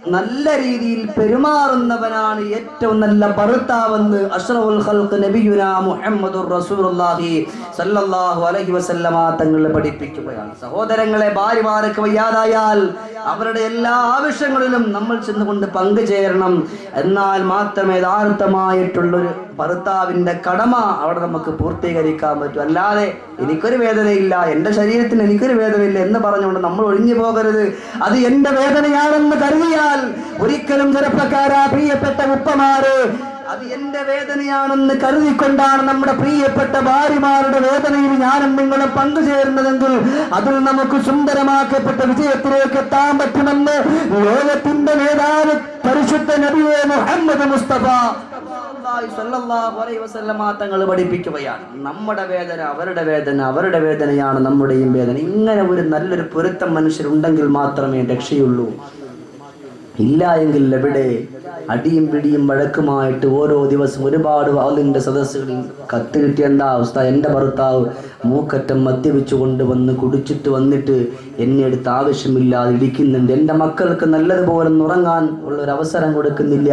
നല്ല രീതിയിൽ പെരുമാറുന്നവനാണ് ഏറ്റവും നല്ല ഭർത്താവെന്ന് അഷ്റഫുൽ ഖൽഖ് നബിയുനാ മുഹമ്മദുർ റസൂലുള്ളാഹി സ്വല്ലല്ലാഹു അലൈഹി വസല്ലമ തങ്ങൾ പഠിപ്പിക്കുകയാണ്. സഹോദരങ്ങളെ, ഭാര്യമാർക്ക് വയ്യാതായാൽ അവരുടെ എല്ലാ ആവശ്യങ്ങളിലും നമ്മൾ ചെന്നുകൊണ്ട് പങ്കുചേരണം. എന്നാൽ മാത്രമേ യഥാർത്ഥമായിട്ടുള്ളൊരു ഭർത്താവിന്റെ കടമ അവിടെ നമുക്ക് പൂർത്തീകരിക്കാൻ പറ്റൂ. അല്ലാതെ എനിക്കൊരു വേദനയില്ല, എൻ്റെ ശരീരത്തിന് എനിക്കൊരു വേദനയില്ല എന്ന് പറഞ്ഞുകൊണ്ട് നമ്മൾ ഒഴിഞ്ഞു പോകരുത്. അത് എൻ്റെ വേദനയാണെന്ന് കരുതിയാൽ ഒരിക്കലും ചെറുപ്പക്കാരാ, പ്രിയപ്പെട്ട ഉപ്പമാര്, അത് എന്റെ വേദനയാണെന്ന് കരുതിക്കൊണ്ടാണ് നമ്മുടെ പ്രിയപ്പെട്ട ഭാര്യമാരുടെ വേദനയിൽ ഞാനും നിങ്ങളും പങ്കുചേരുന്നതെങ്കിൽ അതിൽ നമുക്ക് സുന്ദരമാക്കപ്പെട്ട വിജയത്തിലേക്ക് എത്താൻ പറ്റുമെന്ന് ലോകത്തിന്റെ നേതാവ് പരിശുദ്ധ നബിയെ മുഹമ്മദ് മുസ്തഫ സല്ലല്ലാഹു അലൈഹി വസല്ലമ തങ്ങൾ പഠിപ്പിക്കുകയാണ്. നമ്മുടെ വേദന അവരുടെ വേദന, അവരുടെ വേദനയാണ് നമ്മുടെയും വേദന. ഇങ്ങനെ ഒരു നല്ലൊരു പൊരുത്തം മനുഷ്യരുണ്ടെങ്കിൽ മാത്രമേ രക്ഷയുള്ളൂ. ഇല്ല എങ്കിൽ എവിടെ അടിയും പിടിയും വഴക്കുമായിട്ട് ഓരോ ദിവസം ഒരുപാട് അതിൻ്റെ സദസ്സുകളിൽ കത്ത് കിട്ടിയ എന്താ അവസ്ഥ? എൻ്റെ ഭർത്താവ് മൂക്കറ്റം മദ്യപിച്ചു കൊണ്ടുവന്ന് കുടിച്ചിട്ട് വന്നിട്ട് എന്നെ എടുത്ത് ആവശ്യമില്ലാതെ ഇടിക്കുന്നുണ്ട്. എൻ്റെ മക്കൾക്ക് നല്ലതുപോലെ ഉറങ്ങാൻ ഉള്ളൊരവസരം കൊടുക്കുന്നില്ല.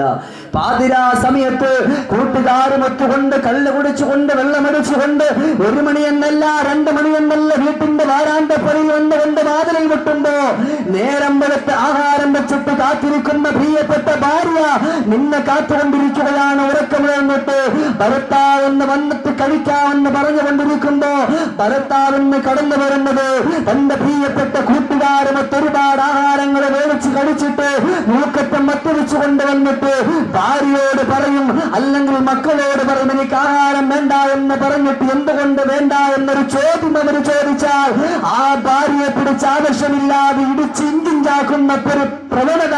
പാതിരാ സമയത്ത് കൂട്ടുകാരുമൊത്തുകൊണ്ട് കല്ല് കുടിച്ചുകൊണ്ട് വെള്ളമടിച്ചുകൊണ്ട് 1 മണി എന്നല്ല 2 മണി എന്നല്ല വീട്ടിന്റെ വാരാന്തപ്പുറയിൽ വന്നുകൊണ്ട് വാതിലിൽ വിട്ടുമ്പോ നേരം വെളുത്ത് ആഹാരം വെച്ചിട്ട് കാത്തിരിക്കുന്ന പ്രിയപ്പെട്ട ഭാര്യ നിന്നെ കാത്തുകൊണ്ടിരിക്കുകയാണ്. ഉറക്കമിഴന്നിട്ട് ഭർത്താവെന്ന് വന്നിട്ട് കഴിക്കാമെന്ന് പറഞ്ഞുകൊണ്ടിരിക്കുമ്പോ ഭർത്താവെന്ന് കടന്നു വരുന്നത് തന്റെ പ്രിയപ്പെട്ട കൂട്ടുകാരുമൊത്ത് ഒരുപാട് ആഹാരങ്ങൾ വേവിച്ച് കഴിച്ചിട്ട് മൂക്കറ്റം മദ്യപിച്ചു കൊണ്ടുവന്നിട്ട് ഭാര്യയോട് പറയും, അല്ലെങ്കിൽ മക്കളോട് പറയും, എനിക്ക് ആഹാരം വേണ്ട എന്ന് പറഞ്ഞിട്ട് എന്തുകൊണ്ട് വേണ്ട എന്നൊരു ചോദ്യം അവർ ചോദിച്ചാൽ ആ ഭാര്യയെ പിടിച്ച് ആവശ്യമില്ലാതെ ഇടിച്ച് ഇഞ്ചിഞ്ചാക്കുന്ന ഒരു പ്രവണത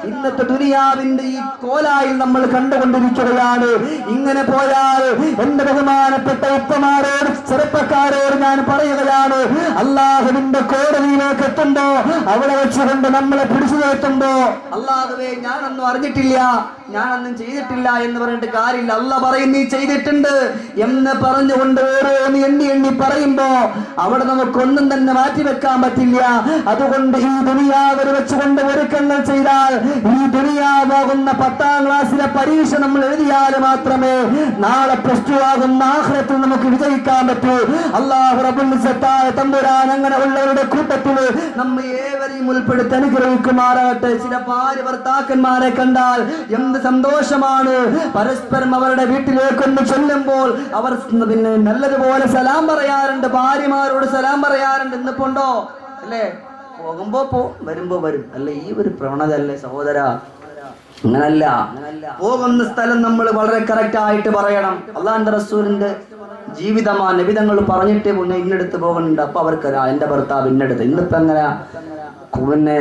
ഇന്നത്തെ ദുനിയാവിന്റെ ഈ കോലായിൽ നമ്മൾ കണ്ടുകൊണ്ടിരിക്കുകയാണ്. ഇങ്ങനെ പോയാൽ എന്റെ ബഹുമാനപ്പെട്ട ഉപ്പമാരോട് ചെറുപ്പക്കാരോട് ഞാൻ പറയുകയാണ്, അള്ളാഹുവിന്റെ കോടതിയിലേക്ക് എത്തുമ്പോ അവിടെ വെച്ചുകൊണ്ട് നമ്മളെ പിടിച്ചു നിർത്തുമ്പോ അള്ളാഹുവേ ഞാനൊന്നും അറിഞ്ഞിട്ടില്ല, ഞാനൊന്നും ചെയ്തിട്ടില്ല എന്ന് പറഞ്ഞിട്ട് കാര്യമില്ല. അള്ളാഹ് പറയും നീ ചെയ്തിട്ടുണ്ട് എന്ന് പറഞ്ഞുകൊണ്ട് ഓരോന്ന് എണ്ണി എണ്ണി പറയുമ്പോ അവിടെ നമുക്കൊന്നും തന്നെ മാറ്റിവെക്കാൻ പറ്റില്ല. അതുകൊണ്ട് ഈ ദുനിയാവ് വെച്ചുകൊണ്ട് ഒരുക്കങ്ങൾ ചെയ്താൽ ഈ ദുനിയാവാകുന്ന 10ാം ക്ലാസ്സിലെ പരീക്ഷ നമ്മൾ എഴുതിയാൽ മാത്രമേ നാളെ +2 ആകുന്ന ആഖിറത്തിൽ നമുക്ക് വിജയിക്കാൻ പറ്റൂ. അല്ലാഹു റബ്ബുൽ ഇസ്സത്തായ തമ്പുരാൻ അങ്ങനെ ഉള്ളവരുടെ കൂട്ടത്തിൽ നമ്മെ ഏവരെയും ഉൾപ്പെടുത്തി അനുഗ്രഹിക്കുമാറാകട്ടെ. ചില ഭാര്യ ഭർത്താക്കന്മാരെ കണ്ടാൽ എന്ത് സന്തോഷമാണ്. പരസ്പരം അവരുടെ വീട്ടിലേക്കൊന്ന് ചെല്ലുമ്പോൾ അവർ പിന്നെ നല്ലതുപോലെ സലാം പറയാറുണ്ട്, ഭാര്യമാരോട് സലാം പറയാറുണ്ട്. ഇന്നിപ്പോണ്ടോ അല്ലേ? പോകുമ്പോ വരുമ്പോ വരും അല്ലെ? ഈ ഒരു പ്രവണത അല്ലേ സഹോദര? അങ്ങനല്ല. പോകുന്ന സ്ഥലം നമ്മൾ വളരെ കറക്റ്റ് ആയിട്ട് പറയണം. അള്ളാഹുവിന്റെ റസൂലിന്റെ ജീവിതമാണ്. നബിതങ്ങൾ പറഞ്ഞിട്ട് ഇന്നടുത്ത് പോകുന്നുണ്ട്. അപ്പൊ അവർക്ക് എന്റെ ഭർത്താവ് ഇന്നടുത്ത്. ഇന്നിപ്പോ എങ്ങനെ പിന്നെ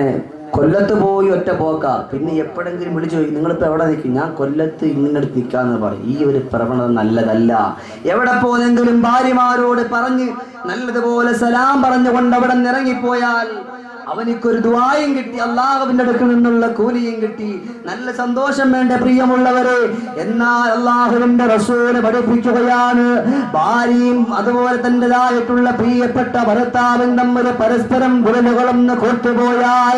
കൊല്ലത്ത് പോയി ഒറ്റ പോക്ക. പിന്നെ എപ്പോഴെങ്കിലും വിളിച്ചു ചോദിക്കും നിങ്ങളിപ്പോ എവിടെ നിൽക്കും? ഞാൻ കൊല്ലത്ത് ഇന്നടുത്ത് നിൽക്കാന്ന് പറയും. ഈ ഒരു പ്രവണത നല്ലതല്ല. എവിടെ പോന്നെങ്കിലും ഭാര്യമാരോട് പറഞ്ഞ് നല്ലതുപോലെ സലാം പറഞ്ഞുകൊണ്ട് അവിടെ ഇറങ്ങിപ്പോയാൽ അവനിക്കൊരു ദുആയും കിട്ടി, അള്ളാഹുവിന്റെ അടുക്കൽ നിന്നുള്ള കൂലിയും കിട്ടി. നല്ല സന്തോഷം വേണ്ട പ്രിയമുള്ളവരെ. എന്നാൽ അള്ളാഹുവിന്റെ റസൂല് പഠിപ്പിക്കുകയാണ്, ഭാര്യയും അതുപോലെ തന്റേതായിട്ടുള്ള പ്രിയപ്പെട്ട ഭർത്താവും തമ്മിൽ പരസ്പരം വിരലുകളൊന്ന് കോർത്തുപോയാൽ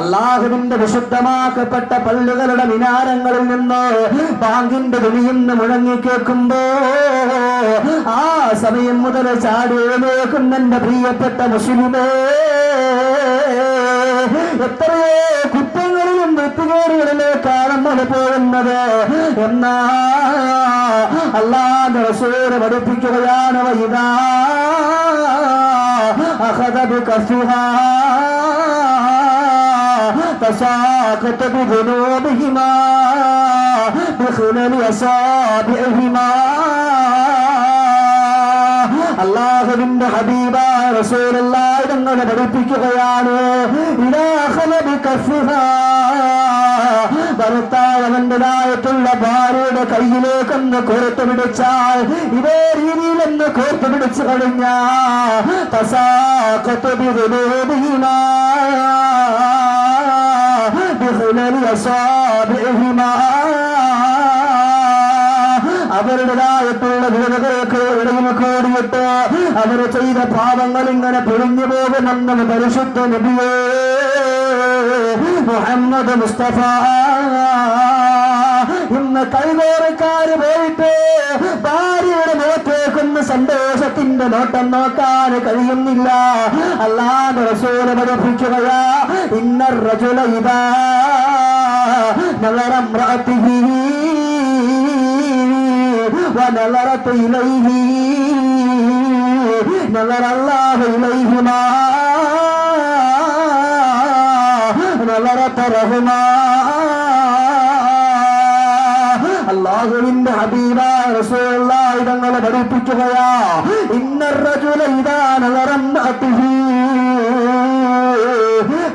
അള്ളാഹുവിന്റെ വിശുദ്ധമാക്കപ്പെട്ട പള്ളികളുടെ മിനാരങ്ങളിൽ നിന്ന് ബാങ്കിന്റെ വിളിയെന്ന് മുഴങ്ങി കേൾക്കുമ്പോ ആ സമയം മുതൽ ചാടി എഴുന്നേൽക്കുന്ന എന്റെ പ്രിയപ്പെട്ട മുസ്ലിമേ, എത്രയോ കുറ്റങ്ങളിലും വൃത്തികേടുകളിലേക്കാണ് നമ്മൾ പോകുന്നത്. എന്നാ അല്ലാഹുവിന്റെ റസൂല് പഠിപ്പിക്കുകയാണ്, വഇദാ അഖദ ബികസ്ഫിഹാ തസാഖത ബിദുനൂബിഹിമാ ബിഖിലലി അസാബിഹിമാ. അല്ലാഹുവിന്റെ ഹബീബായ റസൂലുള്ളാഹി തങ്ങളെ പഠിപ്പിക്കുകയാണ്, ഭർത്താവിൻ്റെതായിട്ടുള്ള ഭാര്യയുടെ കയ്യിലേക്കൊന്ന് കോർത്തു പിടിച്ചാൽ ഇതേ രീതിയിലൊന്ന് കോർത്തു പിടിച്ചു കഴിഞ്ഞാൽ തസാഖതു ബിദുനൂബിഹിമാ ബിഖിലലി അസാബിഹിമാ. അവരുടേതായിട്ടുള്ള വിരലുകൾക്ക് ഇടയിൽ കൂടിയിട്ട് അവർ ചെയ്ത പാപങ്ങൾ ഇങ്ങനെ പിരിഞ്ഞു പോകുമെന്ന് പരിശുദ്ധ നബിയേ മുഹമ്മദ് മുസ്തഫ. ഇന്ന് കൈകോറക്കാര് പോയിട്ട് ഭാര്യയുടെ മുഖത്തേക്കൊന്ന് സന്തോഷത്തിന്റെ നോട്ടം നോക്കാൻ കഴിയുന്നില്ല. അല്ലാഹു റസൂൽ പഠിപ്പിക്കുകയാ, ഇന്ന റജുല ഇദാ നളറ ഇംറഅതിഹി വനളറത ഇലൈഹി നളറ അല്ലാഹു ഇലൈഹിമാ നളറത റഹ്മാ. അല്ലാഹുവിന്റെ ഹബീബായ റസൂലുള്ളാഹി തങ്ങൾ പഠിപ്പിക്കുകയാ, ഇന്ന റജുല ഇദാ നളറ ഇംറഅതിഹി.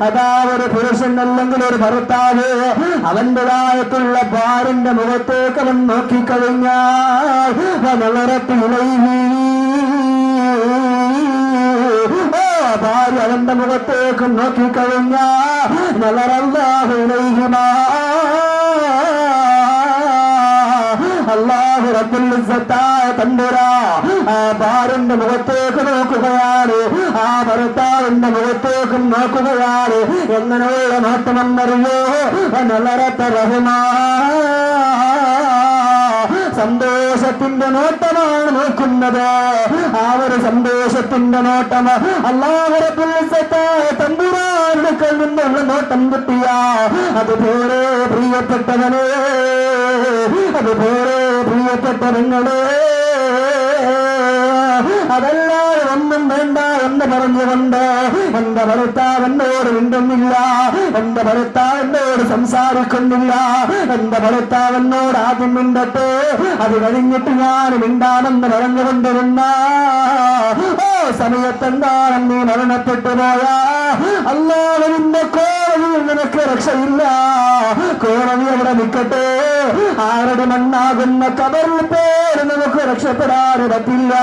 അതാ ഒരു പുരുഷൻ അല്ലെങ്കിൽ ഒരു ഭർത്താവ് അവന്റേതായിട്ടുള്ള ഭാര്യന്റെ മുഖത്തേക്ക് അവൻ നോക്കിക്കഴിഞ്ഞാൽ ഭാര്യ അവന്റെ മുഖത്തേക്ക് നോക്കിക്കഴിഞ്ഞാൽ അല്ലാഹു റബ്ബുൽ ഇസ്സത്തായ തമ്പുരാ ആ ഭാര്യന്റെ മുഖത്തേക്ക് നോക്കുകയാണ്, ആ ഭർത്താവിന്റെ മുഖത്തേക്കും നോക്കുകയാണ്. എങ്ങനെയുള്ള നോട്ടമെന്നറിയോ? സന്തോഷത്തിന്റെ നോട്ടമാണ് നോക്കുന്നത്. ആ ഒരു സന്തോഷത്തിന്റെ നോട്ടം അല്ലാഹു റബ്ബുൽ ഇസ്സത്തായ തമ്പുരാന്റെ കയ്യിൽ നിന്നുള്ള നോട്ടം കിട്ടിയ അതുപോലെ പ്രിയപ്പെട്ടവനെ, അതുപോലെ പ്രിയപ്പെട്ടവങ്ങളെ, അതല്ലാതെ ഒന്നും വേണ്ട എന്ന് പറഞ്ഞുകൊണ്ട് എന്റെ ഭർത്താവ് എന്നോട് മിണ്ടുന്നില്ല, എന്റെ ഭർത്താവ് എന്നോട് സംസാരിക്കുന്നില്ല, എന്റെ ഭർത്താവ് എന്നോട് ആദ്യം മിണ്ടട്ടെ, അത് കഴിഞ്ഞിട്ട് ഞാൻ മിണ്ടാമെന്ന് പറഞ്ഞുകൊണ്ടിരുന്ന സമയത്തെന്താണ് നീ മരണപ്പെട്ടു പോയാ അല്ലാഹുവിന്റെ കോടതിയിൽ നിനക്ക് രക്ഷയില്ല. കോടതി അവിടെ നിൽക്കട്ടെ, ആരുടെ മണ്ണാകുന്ന കബറിൽ പേര് നമുക്ക് രക്ഷപ്പെടാൻ പറ്റില്ല.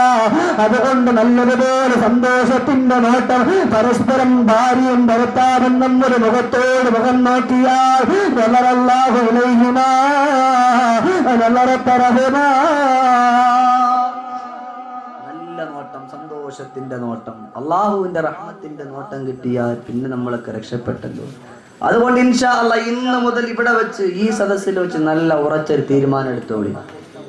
അതുകൊണ്ട് നല്ലതുപോലെ സന്തോഷത്തിന്റെ നോട്ടം പരസ്പരം ഭാര്യയും ഭർത്താവും നമ്മൊരു മുഖത്തോട് മുഖം നോക്കിയാൽ നല്ലറല്ലാഹു ഇലൈഹിമാ നല്ലറത്തറഹുമാ. നല്ല നോട്ടം, സന്തോഷത്തിന്റെ നോട്ടം, അള്ളാഹുവിന്റെ റഹ്മത്തിന്റെ നോട്ടം കിട്ടിയാൽ പിന്നെ നമ്മളൊക്കെ രക്ഷപ്പെട്ടല്ലോ. അതുകൊണ്ട് ഇൻഷാ അല്ലാഹ് ഇന്ന് മുതൽ ഇവിടെ വെച്ച് ഈ സദസ്സിൽ വെച്ച് നല്ല ഉറച്ചൊരു തീരുമാനം എടുത്തോളി.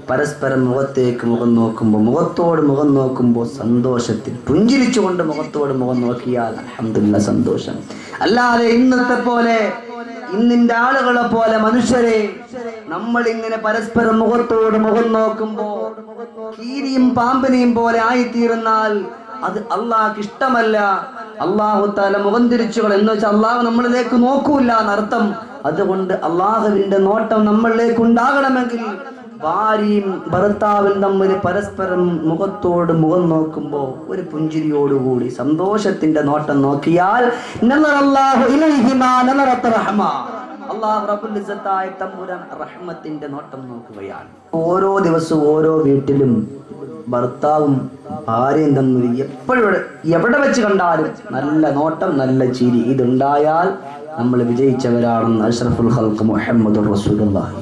പരസ്പരം മുഖത്തേക്ക് മുഖം നോക്കുമ്പോൾ, മുഖത്തോട് മുഖം നോക്കുമ്പോൾ സന്തോഷത്തിൽ പുഞ്ചിരിച്ചുകൊണ്ട് മുഖത്തോട് മുഖം നോക്കിയാൽ അൽഹംദുലില്ലാഹ് സന്തോഷം. അല്ലാതെ ഇന്നത്തെ പോലെ, ഇന്നിന്റെ ആളുകളെ പോലെ മനുഷ്യരെ നമ്മൾ ഇങ്ങനെ പരസ്പരം മുഖത്തോട് മുഖം നോക്കുമ്പോ കീരിയും പാമ്പിനെയും പോലെ ആയിത്തീർന്നാൽ അത് അള്ളാഹ്ക്ക് ഇഷ്ടമല്ല. അള്ളാഹു തആല മുഖം തിരിച്ചുകൾ എന്ന് വെച്ചാൽ അള്ളാഹു നമ്മളിലേക്ക് നോക്കൂല എന്നർത്ഥം. അതുകൊണ്ട് അള്ളാഹുവിന്റെ നോട്ടം നമ്മളിലേക്ക് ഉണ്ടാകണമെങ്കിൽ ഭാര്യയും ഭർത്താവും തമ്മിൽ പരസ്പരം മുഖത്തോട് മുഖം നോക്കുമ്പോൾ ഒരു പുഞ്ചിരിയോടുകൂടി സന്തോഷത്തിന്റെ നോട്ടം നോക്കിയാൽ അല്ലാഹു റബ്ബുൽ ഇസ്സത്തായ തമ്പുരാൻ റഹ്മത്തിന്റെ നോട്ടം നോക്കുകയാണ്. ഓരോ ദിവസവും ഓരോ വീട്ടിലും ഭർത്താവും ഭാര്യയും തമ്മിൽ എപ്പോഴും എവിടെ വെച്ച് കണ്ടാലും നല്ല നോട്ടം, നല്ല ചിരി, ഇതുണ്ടായാൽ നമ്മൾ വിജയിച്ചവരാണെന്ന് അഷ്റഫുൽ ഖൽഖ് മുഹമ്മദുർ റസൂലുള്ളാഹി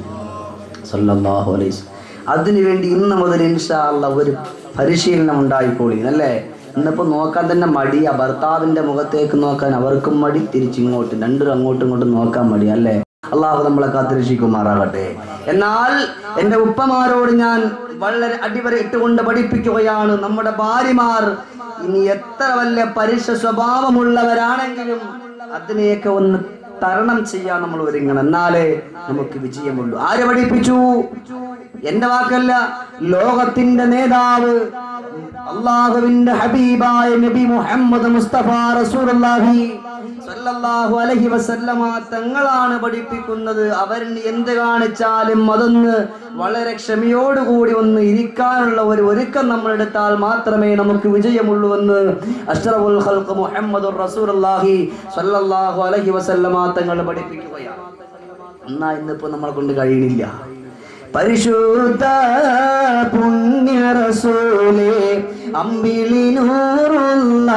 സല്ലല്ലാഹു അലൈഹി വസല്ലം. അതിനുവേണ്ടി ഇന്ന് മുതൽ ഇൻഷാ അല്ലാഹ് ഒരു പരിശീലനം ഉണ്ടായിക്കോളി അല്ലേ. ഇന്നിപ്പോൾ നോക്കാൻ തന്നെ മടിയാ, ഭർത്താവിന്റെ മുഖത്തേക്ക് നോക്കാൻ അവർക്കും മടി, തിരിച്ചിങ്ങോട്ട് രണ്ടും അങ്ങോട്ടും ഇങ്ങോട്ടും നോക്കാൻ മടി അല്ലേ. അള്ളാഹു നമ്മളെ കാത്തിരക്ഷിക്കുമാറാകട്ടെ. എന്നാൽ എന്റെ ഉപ്പമാരോട് ഞാൻ വളരെ അടിവര ഇട്ടുകൊണ്ട് പഠിപ്പിക്കുകയാണ്, നമ്മുടെ ഭാര്യമാർ ഇനി എത്ര വല്ല പരുഷ സ്വഭാവമുള്ളവരാണെങ്കിലും അതിനെയൊക്കെ ഒന്ന് തരണം ചെയ്യാൻ നമ്മൾ ഒരുങ്ങണം, എന്നാലേ നമുക്ക് വിജയമുള്ളൂ. ആരെ പഠിപ്പിച്ചു? എന്റെ വാക്കല്ല, ലോകത്തിന്റെ നേതാവ് അള്ളാഹുവിന്റെ ഹബീബായ നബി മുഹമ്മദ് മുസ്തഫ റസൂലുള്ളാഹി സല്ലല്ലാഹു അലൈഹി വസല്ലമ തങ്ങളാണ് പഠിപ്പിക്കുന്നത്. അവർ എന്ത് കാണിച്ചാലും അതൊന്ന് വളരെ ക്ഷമയോടുകൂടി ഒന്ന് ഇരിക്കാനുള്ള ഒരു ഒരുക്കം നമ്മൾ എടുത്താൽ മാത്രമേ നമുക്ക് വിജയമുള്ളൂ എന്ന് അഷ്റഫുൽ ഖൽഖ് മുഹമ്മദുർ റസൂലുള്ളാഹി സല്ലല്ലാഹു അലൈഹി വസല്ലമ തങ്ങൾ പഠിപ്പിക്കുകയാണ്. എന്നാ ഇന്നിപ്പോ നമ്മളെ കൊണ്ട് കഴിയണില്ല. പരിശുദ്ധ പുണ്യ റസൂലേ അമ്പിളി നൂറുള്ള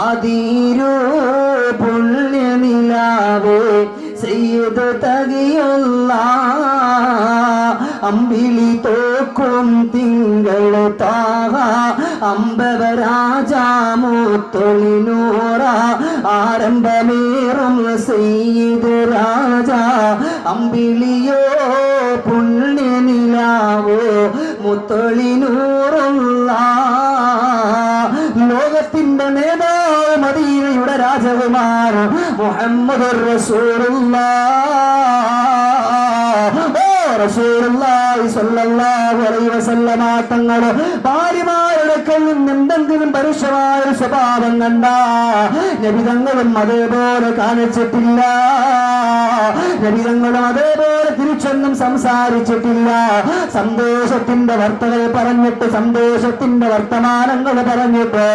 ആദിരു പുണ്യ നിലാവേ സയ്യിദ് തഖിയുള്ള അമ്പിളി തോക്കും തിങ്കൾ താഹ അമ്പവരാജാമുത്തൊളിനൂറ ആരംഭമേറും സയ്യിദ് രാജ അമ്പിളിയോ പുണ്യനിലാവോ മുത്തൊളിനൂറുള്ള ലോകത്തിന്റെ നേതാവ് മദീനയുടെ രാജകുമാരൻ മുഹമ്മദുർ റസൂലുള്ളാഹ് റസൂലുള്ളാഹി സ്വല്ലല്ലാഹു അലൈഹി വസല്ലമ തങ്ങൾ ഭാര്യമാരുടെ കയ്യിൽ എന്തെങ്കിലും പരുഷമായ സ്വഭാവം കണ്ട നബി തങ്ങളും അതേപോലെ കാണിച്ചിട്ടില്ല. നബി തങ്ങളും അതേപോലെ തിരിച്ചൊന്നും സംസാരിച്ചിട്ടില്ല. സന്തോഷത്തിന്റെ വാർത്തകൾ പറഞ്ഞിട്ട് സന്തോഷത്തിന്റെ വർത്തമാനങ്ങൾ പറഞ്ഞിട്ട്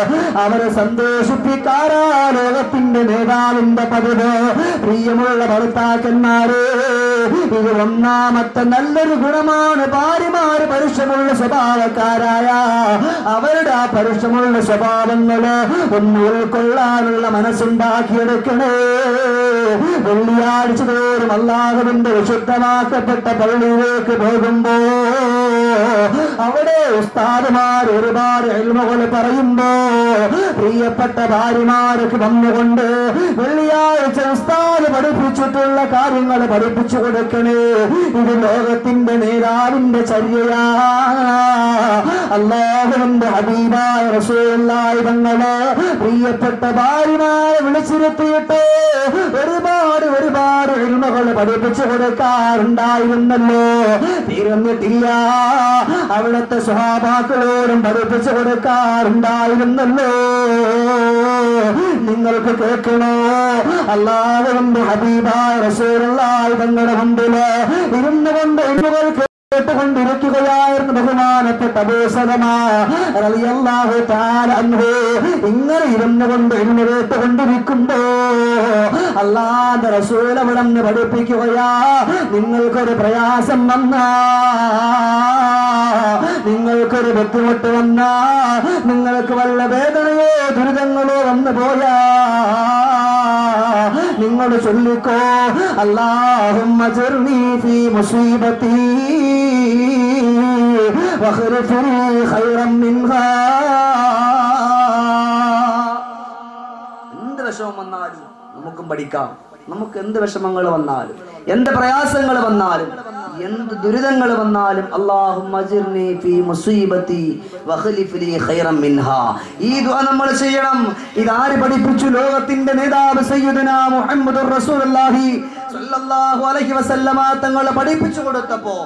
അവരെ സന്തോഷിപ്പിക്കാറാ ലോകത്തിന്റെ നേതാവിന്റെ പതിവ്. പ്രിയമുള്ള ഭർത്താക്കന്മാരെ, ഇത് ഒന്നാമത്തെ നല്ലൊരു ഗുണമാണ്. ഭാര്യമാര് പരുഷമുള്ള സ്വഭാവക്കാരായ അവരുടെ ആ പരുഷമുള്ള സ്വഭാവങ്ങള് ഒന്ന് ഉൾക്കൊള്ളാനുള്ള മനസ്സുണ്ടാക്കിയെടുക്കണേ. വെള്ളിയാഴ്ച തോറും അല്ലാഹുവിന്റെ വിശുദ്ധമാക്കപ്പെട്ട പള്ളിയിലേക്ക് പോകുമ്പോ അവിടെ ഉസ്താദുമാർ ഒരുപാട് ഇൽമുകൾ പറയുമ്പോ പ്രിയപ്പെട്ട ഭാര്യമാർക്ക് വന്നുകൊണ്ട് വെള്ളിയാഴ്ച ഉസ്താദ് പഠിപ്പിച്ചിട്ടുള്ള കാര്യങ്ങൾ പഠിപ്പിച്ചു കൊടുക്കണേ. ഇത് ലോകത്തിന്റെ നേതാവിന്റെ ചര്യയാ. അല്ലാഹുവിന്റെ ഹബീബായ റസൂലുള്ളാഹി തങ്ങള് പ്രിയപ്പെട്ട ഭാര്യമാരെ വിളിച്ചിരുത്തിയിട്ട് ഒരുപാട് ഇൽമുകൾ പഠിപ്പിച്ചു കൊടുക്കാറുണ്ടായിരുന്നല്ലോ. തീർന്നിട്ടില്ല, അവിടുത്തെ സ്വഹാബാക്കളോടും പഠിപ്പിച്ചു കൊടുക്കാറുണ്ടായിരുന്നല്ലോ. നിങ്ങൾക്ക് കേൾക്കണോ? അല്ലാഹുവിന്റെ ഹബീബായ റസൂലുള്ളാഹി തങ്ങളുടെ മുമ്പില് ഇരുന്നു കൊണ്ട് ഇൽമുകൾ കേട്ടുകൊണ്ടിരിക്കുകയായിരുന്നു ബഹുമാനപ്പെട്ട അബൂ സലമ റളിയല്ലാഹു തആല അൻഹു. ഇങ്ങനെ ഇരുന്നു കൊണ്ട് ഇൽമു കേട്ടുകൊണ്ടിരിക്കുമ്പോ അല്ലാഹുവിന്റെ റസൂൽ അവിടുന്ന് പഠിപ്പിക്കുകയാ, നിങ്ങൾക്കൊരു പ്രയാസം വന്നാ, നിങ്ങൾക്കൊരു ബുദ്ധിമുട്ട് വന്നാ, നിങ്ങൾക്ക് വല്ല വേദനയോ ദുരിതങ്ങളോ വന്നു പോയാ നിങ്ങൾ ചൊല്ലിക്കോ, അല്ലാഹുമ്മ അജ്ർനി ഫീ മുസീബതി വഖ്രിഫ് ലീ ഖൈറൻ മിൻഹാ. എന്ത് വിഷമം വന്നാലും നമുക്കും പഠിക്കാം. നമുക്ക് എന്ത് വിഷമങ്ങൾ വന്നാലും, എന്ത് പ്രയാസങ്ങൾ വന്നാലും, എന്ത് ദുരിതങ്ങൾ വന്നാലും അല്ലാഹുമ്മ അജ്ർനി ഫീ മുസീബതി വഖ്ലിഫ് ലീ ഖൈറൻ മിൻഹാ. ഈ ദുആ നമ്മൾ ചെയ്യണം. ഇതാര് പഠിപ്പിച്ചു? ലോകത്തിന്റെ നേതാവ് സയ്യിദുനാ മുഹമ്മദുർ റസൂലുള്ളാഹി സ്വല്ലല്ലാഹു അലൈഹി വസല്ലമ തങ്ങൾ പഠിപ്പിച്ചു കൊടുത്തപ്പോ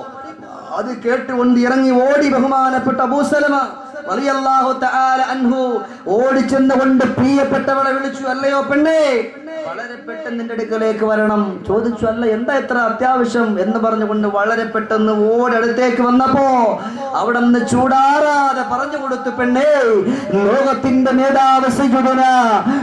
അത് കേട്ടുകൊണ്ട് ഇറങ്ങി ഓടി ബഹുമാനപ്പെട്ട അബൂ സലമ റളിയല്ലാഹു തആല അൻഹു ഓടിച്ചെന്നുകൊണ്ട് പ്രിയപ്പെട്ടവളെ വിളിച്ചു, അല്ലയോ പെണ്ണേ, വളരെ പെട്ടെന്ന് നിന്റെ അടുക്കലേക്ക് വരണം. ചോദിച്ചു, അല്ല എന്താ എത്ര അത്യാവശ്യം എന്ന് പറഞ്ഞുകൊണ്ട് വളരെ പെട്ടെന്ന് ഓടടുത്തേക്ക് വന്നപ്പോ അവിടെ നിന്ന് ചൂടാറാതെ പറഞ്ഞു കൊടുത്തു, പെണ്ണേ, ലോകത്തിന്റെ നേതാവ് സയ്യിദുനാ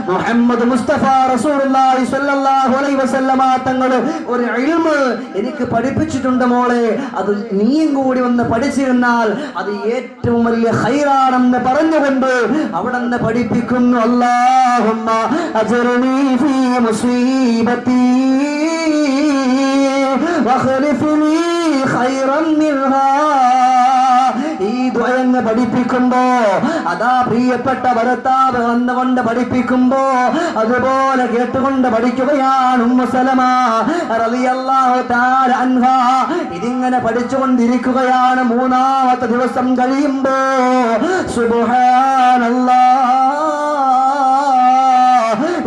മുഹമ്മദ് മുസ്തഫ റസൂലുള്ളാഹി സ്വല്ലല്ലാഹു അലൈഹി വസല്ലമ തങ്ങൾ ഒരു ഇൽമ് എനിക്ക് പഠിപ്പിച്ചിട്ടുണ്ട് മോളെ. അത് നീയും കൂടി ഒന്ന് പഠിച്ചിരുന്നാൽ അത് ഏറ്റവും വലിയ ഖൈറാണെന്ന് പറഞ്ഞുകൊണ്ട് അവിടെ നിന്ന് പഠിപ്പിക്കുന്നു, അല്ലാഹുമ്മ അജ്ർനി ഫീ മുസീബതി വഖ്ലിഫ് ലീ ഖൈറൻ മിൻഹാ. ഈ ദുആ പഠിപ്പിക്കുമ്പോ അതാ പ്രിയപ്പെട്ട ഭർത്താവ് വന്നുകൊണ്ട് പഠിപ്പിക്കുമ്പോ അതുപോലെ കേട്ടുകൊണ്ട് പഠിക്കുകയാണ് ഉമ്മു സലമ റളിയല്ലാഹു തആല അൻഹാ. ഇതിങ്ങനെ പഠിച്ചുകൊണ്ടിരിക്കുകയാണ്. മൂന്നാമത്തെ ദിവസം കഴിയുമ്പോ സുബ്ഹാനല്ലാഹ്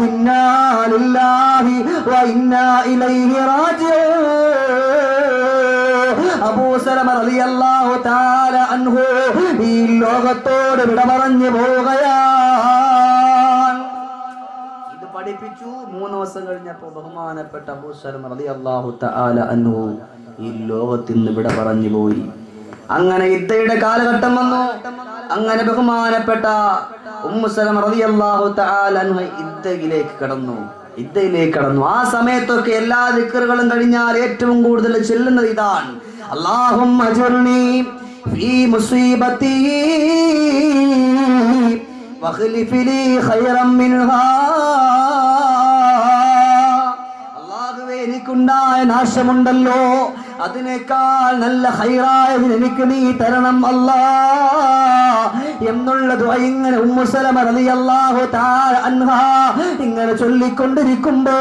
ഇന്നാ ലില്ലാഹി വ ഇന്നാ ഇലൈഹി റാജിഊൻ. അബൂ സലമ റളിയല്ലാഹു തആല അൻഹു ഈ ലോകത്തോട് വിട പറഞ്ഞു പോവുകയാണ്. ഇത് പഠിപ്പിച്ചു. 3 ദിവസം കഴിഞ്ഞപ്പോൾ ബഹുമാനപ്പെട്ട അബൂ സലമ റളിയല്ലാഹു തആല അൻഹു ഈ ലോകത്തിൽ നിന്ന് വിട പറഞ്ഞു പോയി. അങ്ങനെ ഇദ്ദയുടെ കാലഘട്ടം വന്നു. അങ്ങനെ ബഹുമാനപ്പെട്ട ഉമ്മു സലമ റളിയല്ലാഹു തആല അൻഹ ഇദ്ദയിലേക്ക് കടന്നു. ആ സമയത്തൊക്കെ എല്ലാ ദിക്റുകളും കഴിഞ്ഞാൽ ഏറ്റവും കൂടുതൽ ചെല്ലുന്നത് ഇതാണ്, അല്ലാഹുമ്മ അജ്ർനി ഫീ മുസീബതി വഖ്ലിഫ് ലീ ഖൈറൻ മിൻഹാ. അല്ലാഹുവേ, എനിക്കുണ്ടായ നാശമുണ്ടല്ലോ അതിനേക്കാൾ നല്ല ഖൈറായതിന് എനിക്ക് നീ തരണം അല്ലാ എന്നുള്ള ദുആ ഇങ്ങനെ ഉമ്മു സലമ റളിയല്ലാഹു തആല അൻഹാ ഇങ്ങനെ ചൊല്ലിക്കൊണ്ടിരിക്കുമ്പോ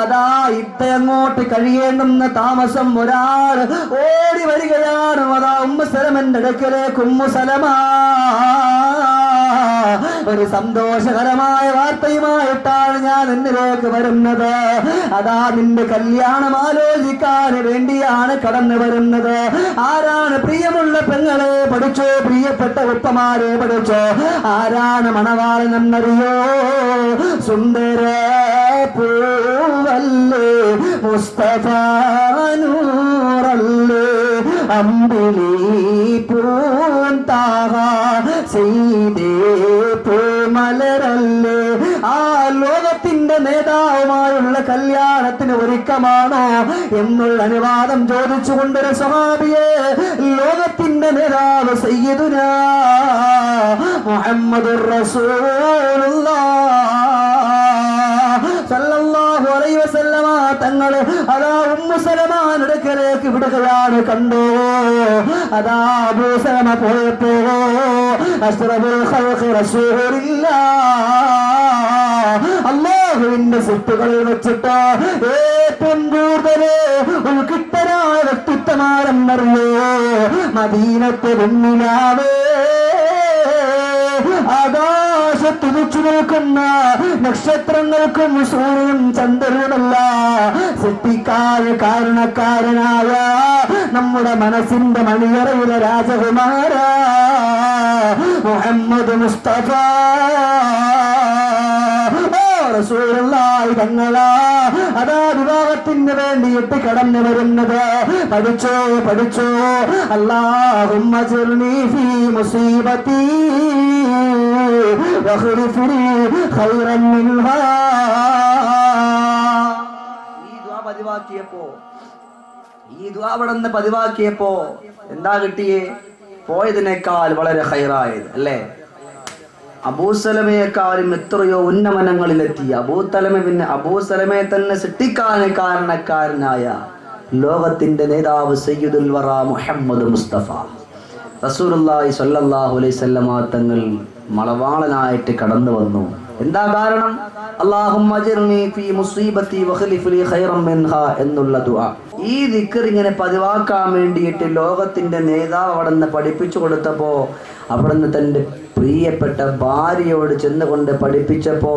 അതാ ഇങ്ങോട്ട് കഴിയേണ്ടുന്ന താമസം ഒരാൾ ഓടി വരികയാണ്. അതാ ഉമ്മു സലമന്റെ അടുക്കലേക്ക് ഉമ്മു സലമ ഒരു സന്തോഷകരമായ വാർത്തയുമായിട്ടാണ് ഞാൻ എന്നിലേക്ക് വരുന്നത്. അതാ നിന്റെ കല്യാണം ആലോചിക്കാൻ വേണ്ടിയാണ് കടന്നു വരുന്നത്. ആരാണ് പ്രിയമുള്ള പെങ്ങളെ പഠിച്ചോ, പ്രിയപ്പെട്ട ഉപ്പമാരെ പഠിച്ചോ, ആരാണ് മണവാളൻ എന്നറിയോ? സുന്ദര പൂവല്ലേ മുസ്തഫ നൂറല്ലേ അമ്പിളി പൂന്താഹ സീതേ പൂമലരല്ലേ. ആ ലോകത്തിന്റെ നേതാവുമായുള്ള കല്യാണത്തിന് ഒരുക്കമാണോ എന്നുള്ള അനുവാദം ചോദിച്ചുകൊണ്ടൊരു സ്വഹാബിയെ ലോകത്തിന്റെ നേതാവ് സയ്യിദുനാ മുഹമ്മദുർ റസൂലുള്ളാഹ് സല്ലല്ലാഹു അലൈഹി വസല്ലമ തങ്ങളെ അതാ ഉമ്മു സലമാന്റെ അടുക്കലേക്ക് വിടുകയാണ്. കണ്ടോ അതാ അബൂ സലമ പോയപ്പോ അഷ്റഫുൽ ഖൽഖി റസൂലുള്ളാഹ് അല്ലാഹുവിന്റെ സൃഷ്ടികളിൽ വെച്ചിട്ട് ഏറ്റവും കൂടുതൽ ഉൾക്കിട്ടനായ വ്യക്തിത്വമാരെന്നറിയോ? മദീനത്തെ വെണ്ണിലാവേ ആകാശത്ത് തുടിച്ചു നിൽക്കുന്ന നക്ഷത്രങ്ങൾക്കും സൂര്യനും ചന്ദ്രനുമല്ല കാരണക്കാരനായ നമ്മുടെ മനസ്സിന്റെ മണിയറയിലെ രാജകുമാര മുഹമ്മദ് മുസ്തഫ റസൂലുള്ളാഹി തങ്ങളാ അതാ വിവാഹത്തിന് വേണ്ടിയിട്ട് കടന്നു വരുന്നത്. പഠിച്ചോ പഠിച്ചോ. അല്ലാഹുമ്മ അജ്ർനി ഫീ മുസീബതി വഖ്ലിഫ് ലീ ഖൈറൻ മിൻഹാ. ഈ ദുആ പതിവാക്കിയപ്പോ എന്താ കിട്ടിയേ? പോയതിനേക്കാൾ വളരെ ഖൈറായത് അല്ലേ? അബൂസലമയെക്കാളും എത്രയോ ഉന്നമനങ്ങളിലെത്തി. അബൂസലമയെ തന്നെ സൃഷ്ടിക്കാൻ കാരണക്കാരനായ ലോകത്തിന്റെ നേതാവ് സയ്യിദുൽ വറ മുഹമ്മദ് മുസ്തഫ റസൂലുള്ളാഹി സ്വല്ലല്ലാഹു അലൈഹി വസല്ലമ തങ്ങൾ മണവാളനായിട്ട് കടന്നു വന്നു. എന്താ കാരണം? അല്ലാഹുമ്മ അജ്ർനി ഫീ മുസീബതി വഖ്ലിഫ് ലീ ഖൈറൻ മിൻഹാ എന്നുള്ള ദുആ. ഈ ദിക്ർ ഇങ്ങനെ പതിവാക്കാൻ വേണ്ടിയിട്ട് ലോകത്തിന്റെ നേതാവ് അവിടുന്ന് പഠിപ്പിച്ചു കൊടുത്തപ്പോ അവിടുന്ന് തന്റെ പ്രിയപ്പെട്ട ഭാര്യയോട് ചെന്നുകൊണ്ട് പഠിപ്പിച്ചപ്പോ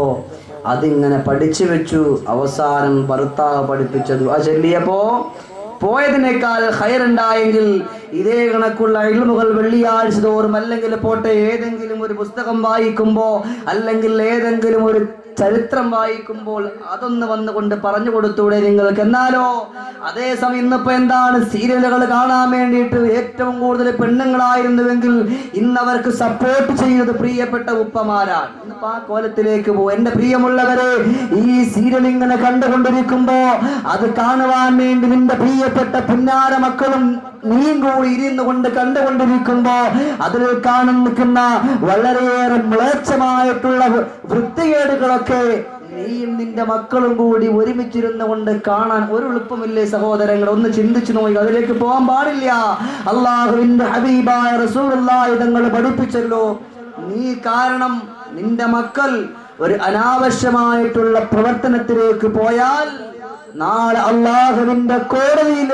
അതിങ്ങനെ പഠിച്ചു വെച്ചു. അവസാനം ഭർത്താവ് പഠിപ്പിച്ച ദുആ ചൊല്ലിയപ്പോ പോയതിനേക്കാൾ ഖൈറുണ്ടായെങ്കിൽ ഇതേ കണക്കുള്ള ഇൽമുകൾ വെള്ളിയാഴ്ച തോറും അല്ലെങ്കിൽ പോട്ടെ ഏതെങ്കിലും ഒരു പുസ്തകം വായിക്കുമ്പോ അല്ലെങ്കിൽ ഏതെങ്കിലും ഒരു ചരിത്രം വായിക്കുമ്പോൾ അതൊന്ന് വന്നുകൊണ്ട് പറഞ്ഞു കൊടുത്തൂടെ നിങ്ങൾക്ക്? എന്നാലോ അതേസമയം ഇന്നിപ്പോ എന്താണ്, സീരിയലുകൾ കാണാൻ വേണ്ടിയിട്ട് ഏറ്റവും കൂടുതൽ പെണ്ണുങ്ങളായിരുന്നുവെങ്കിൽ ഇന്നവർക്ക് സപ്പോർട്ട് ചെയ്യുന്നത് പ്രിയപ്പെട്ട ഉപ്പമാരാണ്. ഇന്നിപ്പോ ആ കോലത്തിലേക്ക് പോകും. എന്റെ പ്രിയമുള്ളവരെ, ഈ സീരിയൽ ഇങ്ങനെ കണ്ടുകൊണ്ടിരിക്കുമ്പോ അത് കാണുവാൻ വേണ്ടി നിന്റെ പ്രിയപ്പെട്ട പുന്നാര മക്കളും നീയും കൂടി ഇരുന്നു കൊണ്ട് കണ്ടുകൊണ്ടിരിക്കുമ്പോ അതിൽ കാണുന്ന വളരെയേറെ മ്ലേച്ഛമായിട്ടുള്ള വൃത്തികേടുകളൊക്കെ നീയും നിന്റെ മക്കളും കൂടി ഒരുമിച്ചിരുന്നു കൊണ്ട് കാണാൻ ഒരു എളുപ്പമില്ലേ സഹോദരങ്ങൾ? ഒന്ന് ചിന്തിച്ചു നോക്കി. അതിലേക്ക് പോകാൻ പാടില്ല. അള്ളാഹുവിന്റെ ഹബീബായ റസൂലുള്ളാഹി തങ്ങൾ പഠിപ്പിച്ചല്ലോ, നീ കാരണം നിന്റെ മക്കൾ ഒരു അനാവശ്യമായിട്ടുള്ള പ്രവർത്തനത്തിലേക്ക് പോയാൽ നാളെ അള്ളാഹുവിന്റെ കോടതിയിൽ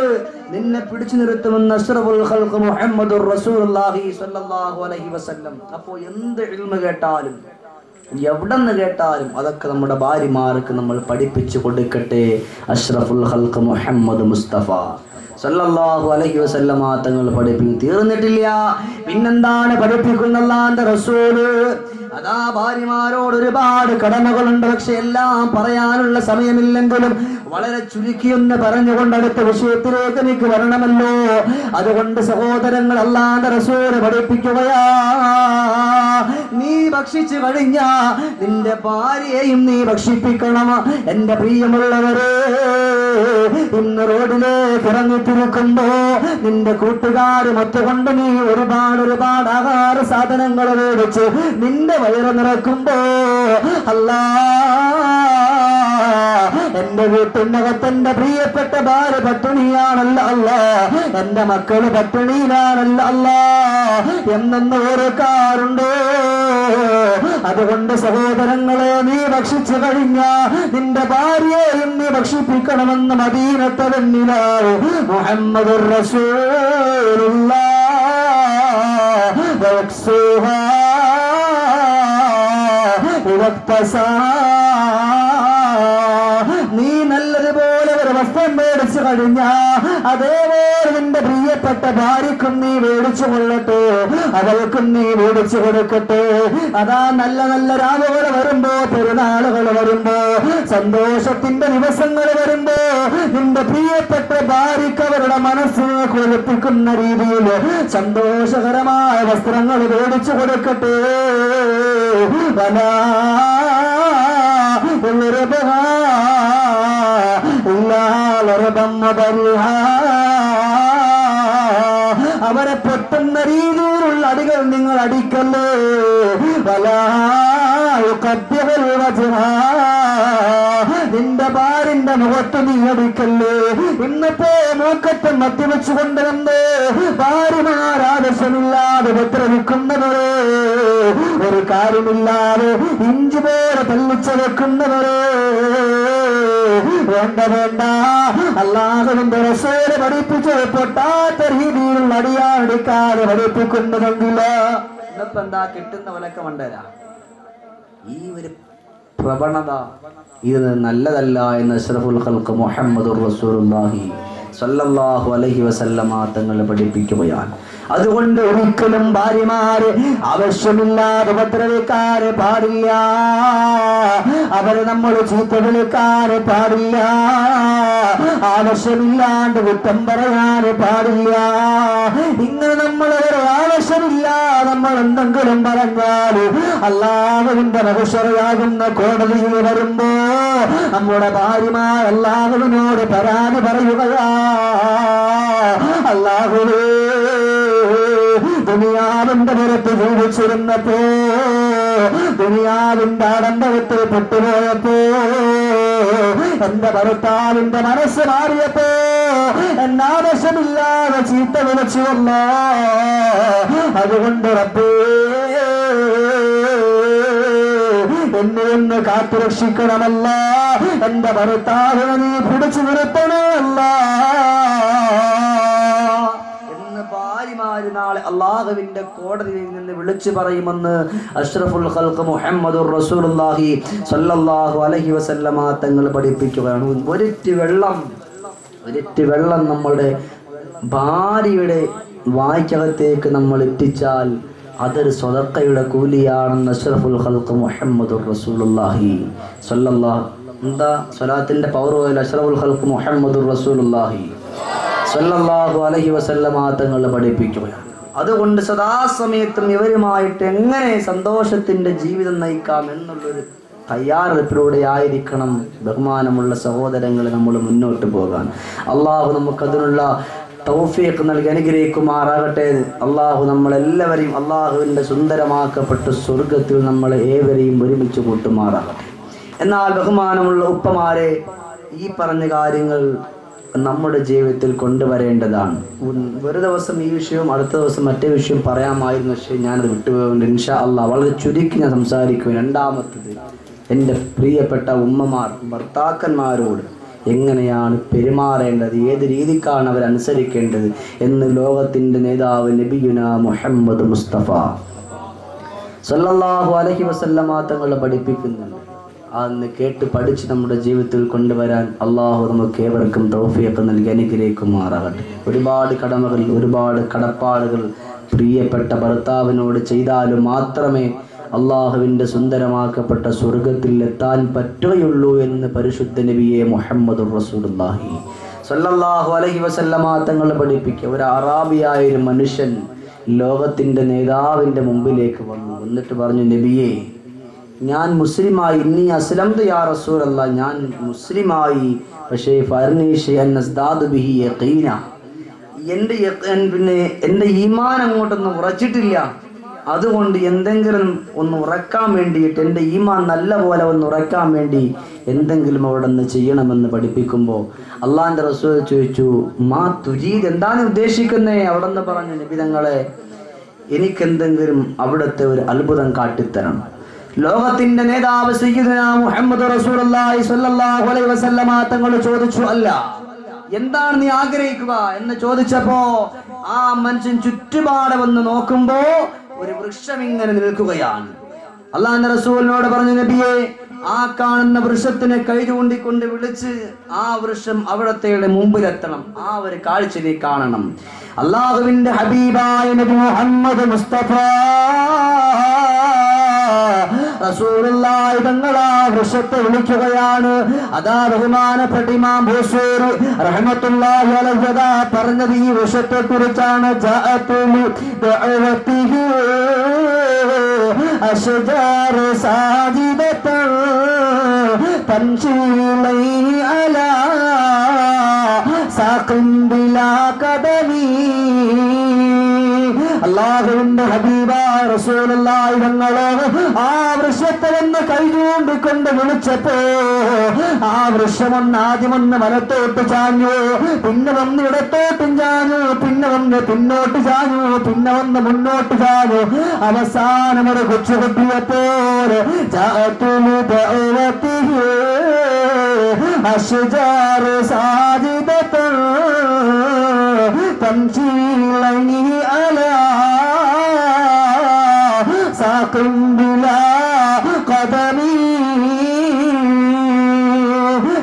നിന്നെ പിടിച്ചു നിർത്തുമെന്ന് അഷ്റഫുൽ ഖൽഖ് മുഹമ്മദുർ റസൂലുള്ളാഹി സ്വല്ലല്ലാഹു അലൈഹി വസല്ലം. അപ്പോൾ എന്ത് ഇൽമു കേട്ടാലും എവിടെന്ന് കേട്ടാലും അതൊക്കെ നമ്മുടെ ഭാര്യമാർക്ക് നമ്മൾ പഠിപ്പിച്ചു കൊടുക്കട്ടെ. അഷ്റഫുൽ ഖൽഖ് മുഹമ്മദ് മുസ്തഫ സല്ലല്ലാഹു അലൈഹി വസല്ലമ തങ്ങൾ പഠിപ്പിക്കും. തീർന്നിട്ടില്ല, പിന്നെന്താണ് പഠിപ്പിക്കുന്ന അല്ലാഹുവിന്റെ റസൂല്? അതാ ഭാര്യമാരോട് ഒരുപാട് കടമകളുണ്ട്. പക്ഷെ എല്ലാം പറയാനുള്ള സമയമില്ലെങ്കിലും വളരെ ചുരുക്കിയൊന്ന് പറഞ്ഞുകൊണ്ട് അടുത്ത വിഷയത്തിലേക്ക് എനിക്ക് വരണമല്ലോ. അതുകൊണ്ട് സഹോദരങ്ങൾ, അല്ലാഹുവിന്റെ റസൂല് പഠിപ്പിക്കുകയാ, നീ ഭക്ഷിച്ചു കഴിഞ്ഞ നിന്റെ ഭാര്യയെയും നീ ഭക്ഷിപ്പിക്കണം. എന്റെ പ്രിയമുള്ളവരെ, ഇന്ന് റോഡിലേക്ക് ഇറങ്ങിത്തിരിക്കുമ്പോ നിന്റെ കൂട്ടുകാര് മൊത്തുകൊണ്ട് നീ ഒരുപാട് ആഹാര സാധനങ്ങൾ മേടിച്ച് നിന്റെ വയറ് നിറക്കുമ്പോ അല്ലാ എന്റെ വീട്ടിനകത്ത് എന്റെ പ്രിയപ്പെട്ട ഭാര്യ പട്ടിണിയാണല്ല അല്ലാ, എന്റെ മക്കള് പട്ടിണിയിലാണല്ല അല്ലാ എന്നെന്ന് ഓർക്കാറുണ്ടോ? അതുകൊണ്ട് സഹോദരങ്ങളെ, നീ ഭക്ഷിച്ചു കഴിഞ്ഞ നിന്റെ ഭാര്യയെയും നീ ഭക്ഷിപ്പിക്കണമെന്ന് മദീനത്തെ വെണ്ണിലാവ് മുഹമ്മദുർ റസൂലുള്ളാഹ് വയക്സുഹാ ഇവക്തസാ. നീ നല്ലതുപോലെ ഒരു വസ്ത്രം മേടിച്ചു കഴിഞ്ഞ അതേപോലെ നിന്റെ പ്രിയപ്പെട്ട ഭാര്യക്കും നീ മേടിച്ചു കൊള്ളട്ടെ, അവൾക്കും നീ മേടിച്ചു കൊടുക്കട്ടെ. അതാ നല്ല നല്ല രാവുകൾ വരുമ്പോ, പെരുന്നാളുകൾ വരുമ്പോ, സന്തോഷത്തിന്റെ ദിവസങ്ങൾ വരുമ്പോ നിന്റെ പ്രിയപ്പെട്ട ഭാര്യക്ക് അവരുടെ മനസ്സിനെ കുളിപ്പിക്കുന്ന രീതിയിൽ സന്തോഷകരമായ വസ്ത്രങ്ങൾ മേടിച്ചു കൊടുക്കട്ടെ. അവരെ പൊട്ടുന്ന രീതിയിലുള്ള അടികൾ നിങ്ങൾ അടിക്കല്ലേ. നിന്റെ ഭാര്യന്റെ മുഖത്ത് നീ അടിക്കല്ലേ. ഇന്നിപ്പോ മൂക്കറ്റം മദ്യവെച്ചു കൊണ്ടുവന്ന് ഭാര്യമാരാവശ്യമില്ലാതെ ഉപദ്രവിക്കുന്നവരെ, ഒരു കാര്യമില്ലാതെ ഇഞ്ചി പോലെ തല്ലിച്ചു വെക്കുന്നവരെ, വേണ്ട വേണ്ട. അല്ലാഹുവിന്റെ റസൂല് പഠിപ്പിച്ച് പൊട്ടാത്ത രീതിയിലുള്ള അടിയാടിക്കാതെ പഠിപ്പിക്കുന്നതെങ്കില ഇന്നിപ്പോ എന്താ കിട്ടുന്ന വിലക്ക മണ്ടരാ. ഈ ഒരു പ്രവണത ഇത് നല്ലതല്ല എന്ന് അഷ്റഫുൽ ഖൽഖ് മുഹമ്മദുർ റസൂലുള്ളാഹി സ്വല്ലല്ലാഹു അലൈഹി വസല്ലമ തങ്ങൾ പഠിപ്പിക്കുകയാണ്. അതുകൊണ്ട് ഒരിക്കലും ഭാര്യമാര് ആവശ്യമില്ലാതെ ഉപദ്രവിക്കാറ് പാടില്ല, അവരെ നമ്മൾ ചീത്ത വിളിക്കാറ് പാടില്ല, ആവശ്യമില്ലാണ്ട് കുറ്റം പറയാറ് പാടില്ല. ഇങ്ങനെ നമ്മൾ അവരെ ആവശ്യമില്ല നമ്മൾ എന്തെങ്കിലും പറഞ്ഞാൽ അല്ലാഹുവിന്റെ മഹ്ശറയാകുന്ന കോടതിയിൽ വരുമ്പോ നമ്മുടെ ഭാര്യമാർ അല്ലാഹുവിനോട് പരാതി പറയുകയാ. അല്ലാഹുവേ, ദുനിയാവിന്റെ പുറത്ത് ജീവിച്ചിരുന്നപ്പോ, ദുനിയാവിന്റെ ആഡംബരത്തിൽ പെട്ടുപോയപ്പോ, എന്റെ ഭർത്താവിന്റെ മനസ്സ് മാറിയപ്പോ എന്നാവശ്യമില്ലാതെ ചീത്ത വിളിച്ചുവല്ല. അതുകൊണ്ട് റബ്ബേ, എന്നെ ഒന്ന് കാത്തുരക്ഷിക്കണമല്ല, എന്റെ ഭർത്താവിനെ നീ പിടിച്ചു നിർത്തണമല്ല എന്ന് ഭാര്യമാര് നാളെ അല്ലാഹുവിന്റെ കോടതിയിൽ നിന്ന് വിളിച്ചു പറയുമെന്ന് അഷ്റഫുൽ ഖൽഖ് മുഹമ്മദുർ റസൂലുള്ളാഹി സ്വല്ലല്ലാഹു അലൈഹി വസല്ലമ തങ്ങൾ പഠിപ്പിക്കുകയാണ്. ഒരിറ്റ് വെള്ളം നമ്മുടെ ഭാര്യയുടെ വായ്ക്കകത്തേക്ക് നമ്മൾ എത്തിച്ചാൽ അതൊരു സ്വതക്കയുടെ കൂലിയാണെന്ന് അഷ്റഫുൽ ഖൽഖ് മുഹമ്മദുർ റസൂലുള്ളാഹി സ്വല്ലല്ലാഹു. എന്താ സ്വലാത്തിന്റെ പവർ പോലെ അഷ്റഫുൽ ഖൽഖ് മുഹമ്മദുർ റസൂലുള്ളാഹി സ്വല്ലല്ലാഹു അലൈഹി വസല്ലമ തങ്ങൾ പഠിപ്പിക്കുകയാണ്. അതുകൊണ്ട് സദാസമയത്തും ഇവരുമായിട്ട് എങ്ങനെ സന്തോഷത്തിന്റെ ജീവിതം നയിക്കാം എന്നുള്ളൊരു തയ്യാറെടുപ്പിലൂടെ ആയിരിക്കണം ബഹുമാനമുള്ള സഹോദരങ്ങളെ നമ്മൾ മുന്നോട്ട് പോകാൻ. അള്ളാഹു നമുക്കതിനുള്ള തൗഫീഖ് നൽകി അനുഗ്രഹിക്കുമാറാകട്ടെ. അള്ളാഹു നമ്മളെല്ലാവരെയും അള്ളാഹുവിൻ്റെ സുന്ദരമാക്കപ്പെട്ട സ്വർഗത്തിൽ നമ്മളെ ഏവരെയും ഒരുമിച്ച് കൂട്ടുമാറാകട്ടെ. എന്നാൽ ബഹുമാനമുള്ള ഉപ്പമാരെ, ഈ പറഞ്ഞ കാര്യങ്ങൾ നമ്മുടെ ജീവിതത്തിൽ കൊണ്ടുവരേണ്ടതാണ്. ഒരു ദിവസം ഈ വിഷയവും അടുത്ത ദിവസം മറ്റേ വിഷയം പറയാമായിരുന്നു, പക്ഷേ ഞാനത് വിട്ടുപോകുന്നുണ്ട്. ഇൻഷാ അള്ളാഹ് വളരെ ചുരുക്കി ഞാൻ സംസാരിക്കും. രണ്ടാമത്തത്, എൻ്റെ പ്രിയപ്പെട്ട ഉമ്മമാർ ഭർത്താക്കന്മാരോട് എങ്ങനെയാണ് പെരുമാറേണ്ടത്, ഏത് രീതിക്കാണ് അവരനുസരിക്കേണ്ടത് എന്ന് ലോകത്തിൻ്റെ നേതാവ് നബിയുന മുഹമ്മദ് മുസ്തഫ സല്ലല്ലാഹു അലൈഹി വസല്ലമ തങ്ങൾ പഠിപ്പിക്കുന്നുണ്ട്. അന്ന് കേട്ട് പഠിച്ച് നമ്മുടെ ജീവിതത്തിൽ കൊണ്ടുവരാൻ അള്ളാഹു നമുക്ക് ഏവർക്കും തൗഫീഖ് നൽകി അനുഗ്രഹിക്കുമാറാകട്ടെ. ഒരുപാട് കടമകൾ, ഒരുപാട് കടപ്പാടുകൾ പ്രിയപ്പെട്ട ഭർത്താവിനോട് ചെയ്താലും മാത്രമേ അള്ളാഹുവിൻ്റെ സുന്ദരമാക്കപ്പെട്ട സ്വർഗത്തിൽ എത്താൻ പറ്റുകയുള്ളൂ എന്ന് പരിശുദ്ധ നബിയെ മുഹമ്മദുർ റസൂലുള്ളാഹി സ്വല്ലല്ലാഹു അലൈഹി വസല്ലമ തങ്ങൾ പഠിപ്പിക്കുക. ഒരു അറാബിയായൊരു മനുഷ്യൻ ലോകത്തിൻ്റെ നേതാവിൻ്റെ മുമ്പിലേക്ക് വന്നു. എന്നിട്ട് പറഞ്ഞു, നബിയെ, ഞാൻ മുസ്ലിമായി, ഇന്നി അസ്ലംതു യാ റസൂലല്ലാഹ്, ഞാൻ മുസ്ലിമായി, പക്ഷേ എൻ്റെ ഈമാൻ അങ്ങോട്ടൊന്നും ഉറച്ചിട്ടില്ല, അതുകൊണ്ട് എന്തെങ്കിലും ഒന്ന് ഉറക്കാൻ വേണ്ടിയിട്ട്, എൻ്റെ ഈമാൻ നല്ല പോലെ ഒന്ന് ഉറക്കാൻ വേണ്ടി എന്തെങ്കിലും അവിടെ നിന്ന് ചെയ്യണമെന്ന് പഠിപ്പിക്കുമ്പോൾ അള്ളാഹിൻ്റെ റസൂൽ ചോദിച്ചു, മാ തുരീദ്, എന്താണ് ഉദ്ദേശിക്കുന്നത്? അവിടെ നിന്ന് പറഞ്ഞു, നബി തങ്ങളെ, എനിക്കെന്തെങ്കിലും അവിടുത്തെ ഒരു അത്ഭുതം കാട്ടിത്തരണം. ലോകത്തിന്റെ നേതാവ് സയ്യിദുനാ മുഹമ്മദ് റസൂലുള്ളാഹി സ്വല്ലല്ലാഹു അലൈഹി വസല്ലമ തങ്ങൾ ചോദിച്ചു, അല്ല, എന്താണ് നീ ആഗ്രഹിക്കുക എന്ന് ചോദിച്ചപ്പോ ആ മനുഷ്യൻ ചുറ്റുപാട് വന്ന് നോക്കുമ്പോ ഒരു വൃക്ഷം ഇങ്ങനെ നിൽക്കുകയാണ്. അള്ളാഹുവിന്റെ റസൂലിനോട് പറഞ്ഞു, നബിയെ, ആ കാണുന്ന വൃക്ഷത്തിനെ കൈ ചൂണ്ടിക്കൊണ്ട് വിളിച്ച് ആ വൃക്ഷം അവിടത്തെ മുമ്പിലെത്തണം, ആ ഒരു കാഴ്ച നീ കാണണം. അള്ളാഹുവിന്റെ ഹബീബായ നബി മുഹമ്മദ് മുസ്തഫ റസൂലുള്ളാഹി തങ്ങൾ ആ വൃക്ഷത്തെ വിളിക്കുകയാണ്. അതാ ബഹുമാനപ്പെട്ട ഇമാം ബൂസൂരി റഹ്മത്തുള്ളാഹി അലൈഹി പറഞ്ഞത് ഈ വൃക്ഷത്തെ കുറിച്ചാണ്. أشجار ساجدة تمشي إليه على ساق بلا قدم. അല്ലാഹുവിന്റെ ഹബീബായ റസൂലുള്ളാഹി തങ്ങളെ ആ വൃക്ഷത്തിലെന്ന് കൈ ചൂണ്ടിക്കൊണ്ട് വിളിച്ചപ്പോ ആ വൃക്ഷമൊന്ന് ആദ്യമൊന്ന് വലത്തോട്ട് ചാഞ്ഞു, പിന്നെ വന്ന് ഇടത്തോട്ടും ചാഞ്ഞു, പിന്നെ വന്ന് പിന്നോട്ട് ചാഞ്ഞു, പിന്നെ വന്ന് മുന്നോട്ട് ചാഞ്ഞു. അവസാനം ഒരു കൊച്ചുകുട്ടിയെപ്പോലെ അശ്ജാറു സാജിദത്തുൻ തംശീ ഇലൈഹി അലാ സാഖിൻ ബിലാ ഖദമി.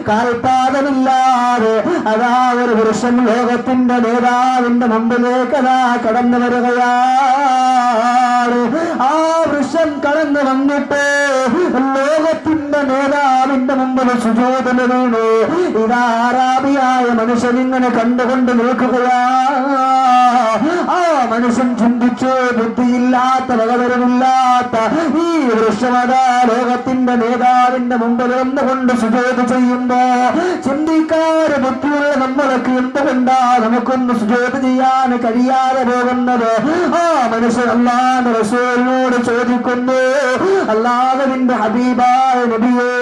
കാൽപാദമില്ലാതെ അതാ ഒരു വൃക്ഷം ലോകത്തിന്റെ നേതാവിന്റെ മുമ്പിലേക്ക് അതാ കടന്നു വരികയാണ്. ആ വൃക്ഷം കടന്നു വന്നിട്ട് ലോകത്തിന്റെ നേതാവിന്റെ മുമ്പിൽ സുജൂദിന് വീണു. ഇതാ അറാബിയായ മനുഷ്യൻ ഇങ്ങനെ കണ്ടുകൊണ്ട് നിൽക്കുകയാ. ആ മനുഷ്യൻ ചിന്തിച്ചു, ബുദ്ധിയില്ലാത്ത വകതരമില്ലാത്ത ഈ വൃക്ഷമതാ ലോകത്തിന്റെ നേതാവിന്റെ മുമ്പിൽ ഒന്നുകൊണ്ട് സുജൂദ് ചെയ്യുമ്പോ ചിന്തിക്കാതെ ബുദ്ധിയുള്ള നമ്മളൊക്കെ എന്തുകൊണ്ടാ നമുക്കൊന്ന് സുജൂദ് ചെയ്യാൻ കഴിയാതെ പോകുന്നത്? ആ മനുഷ്യൻ അല്ലാഹുവിന്റെ റസൂലിനോട് ചോദിക്കുന്നു, അല്ലാഹുവിന്റെ ഹബീബായ നബിയേ,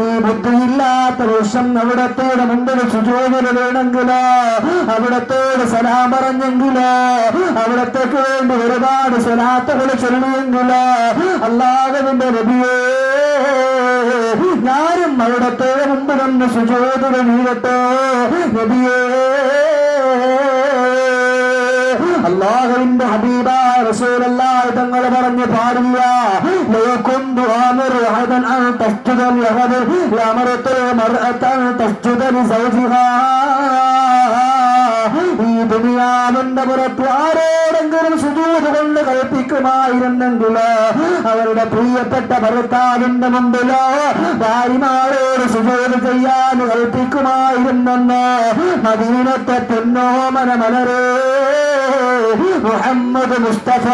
ഈ ബുദ്ധിയില്ലാത്ത വൃക്ഷം അവിടത്തോട് മുമ്പിൽ സുജൂദിന് വേണമെങ്കിലോ, അവിടത്തോട് സലാം പറഞ്ഞെങ്കിലോ, അവിടത്തേക്ക് വേണ്ടി ഒരുപാട് സ്വലാത്തുകൾ ചൊല്ലിയെങ്കിലോ, അല്ലാഹുവിന്റെ നബിയേ, ഞാനും അവിടത്തോട് മുമ്പ് നിന്ന് സുജൂദിന് വീഴട്ടോ നബിയേ. അല്ലാഹുവിന്റെ ഹബീബായ റസൂലുള്ളാഹി തങ്ങൾ പറഞ്ഞു, പാടില്ല. ലൗ കുന്തു ആമിറു അഹദൻ അൻ തസ്ജുദ ലിഅഹദിൻ ലഅമറതു മർഅത അൻ തസ്ജുദ ലിസൗജിഹാ. ഈ ദുനിയാവിന്റെ പുറത്ത് ആരോടെങ്കിലും സുജൂദ് കൊണ്ട് കൽപ്പിക്കുമായിരുന്നെങ്കിലോ, അവരുടെ പ്രിയപ്പെട്ട ഭർത്താവിന്റെ മുമ്പിലോ ഭാര്യമാരോട് സുജൂദ് ചെയ്യാൻ കൽപ്പിക്കുമായിരുന്നെന്ന് മദീനത്തെ പൊന്നോമന മലരേ മുഹമ്മദ് മുസ്തഫ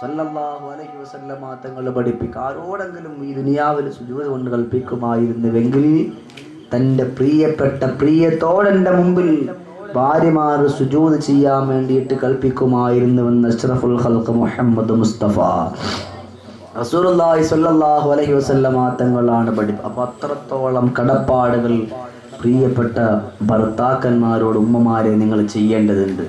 സല്ലല്ലാഹു അലൈഹി വസല്ലമ തങ്ങൾ പഠിപ്പിക്കുക. ആരോടെങ്കിലും ഈ ദുനിയാവിൽ സുജൂദ് കൊണ്ട് കൽപ്പിക്കുമായിരുന്നുവെങ്കിൽ തൻ്റെ പ്രിയപ്പെട്ട പ്രിയത്തോടൻ്റെ മുമ്പിൽ ഭാര്യമാർ സുജൂദ് ചെയ്യാൻ വേണ്ടിയിട്ട് കൽപ്പിക്കുമായിരുന്നുവെന്ന് അഷ്റഫുൽ ഖൽഖ് മുഹമ്മദ് മുസ്തഫ റസൂലുള്ളാഹി സ്വല്ലല്ലാഹു അലൈഹി വസല്ലമ തങ്ങളാണ് പഠിപ്പ്. അപ്പോൾ അത്രത്തോളം കടപ്പാടുകൾ പ്രിയപ്പെട്ട ഭർത്താക്കന്മാരോട്, ഉമ്മമാരെ നിങ്ങൾ ചെയ്യേണ്ടതുണ്ട്.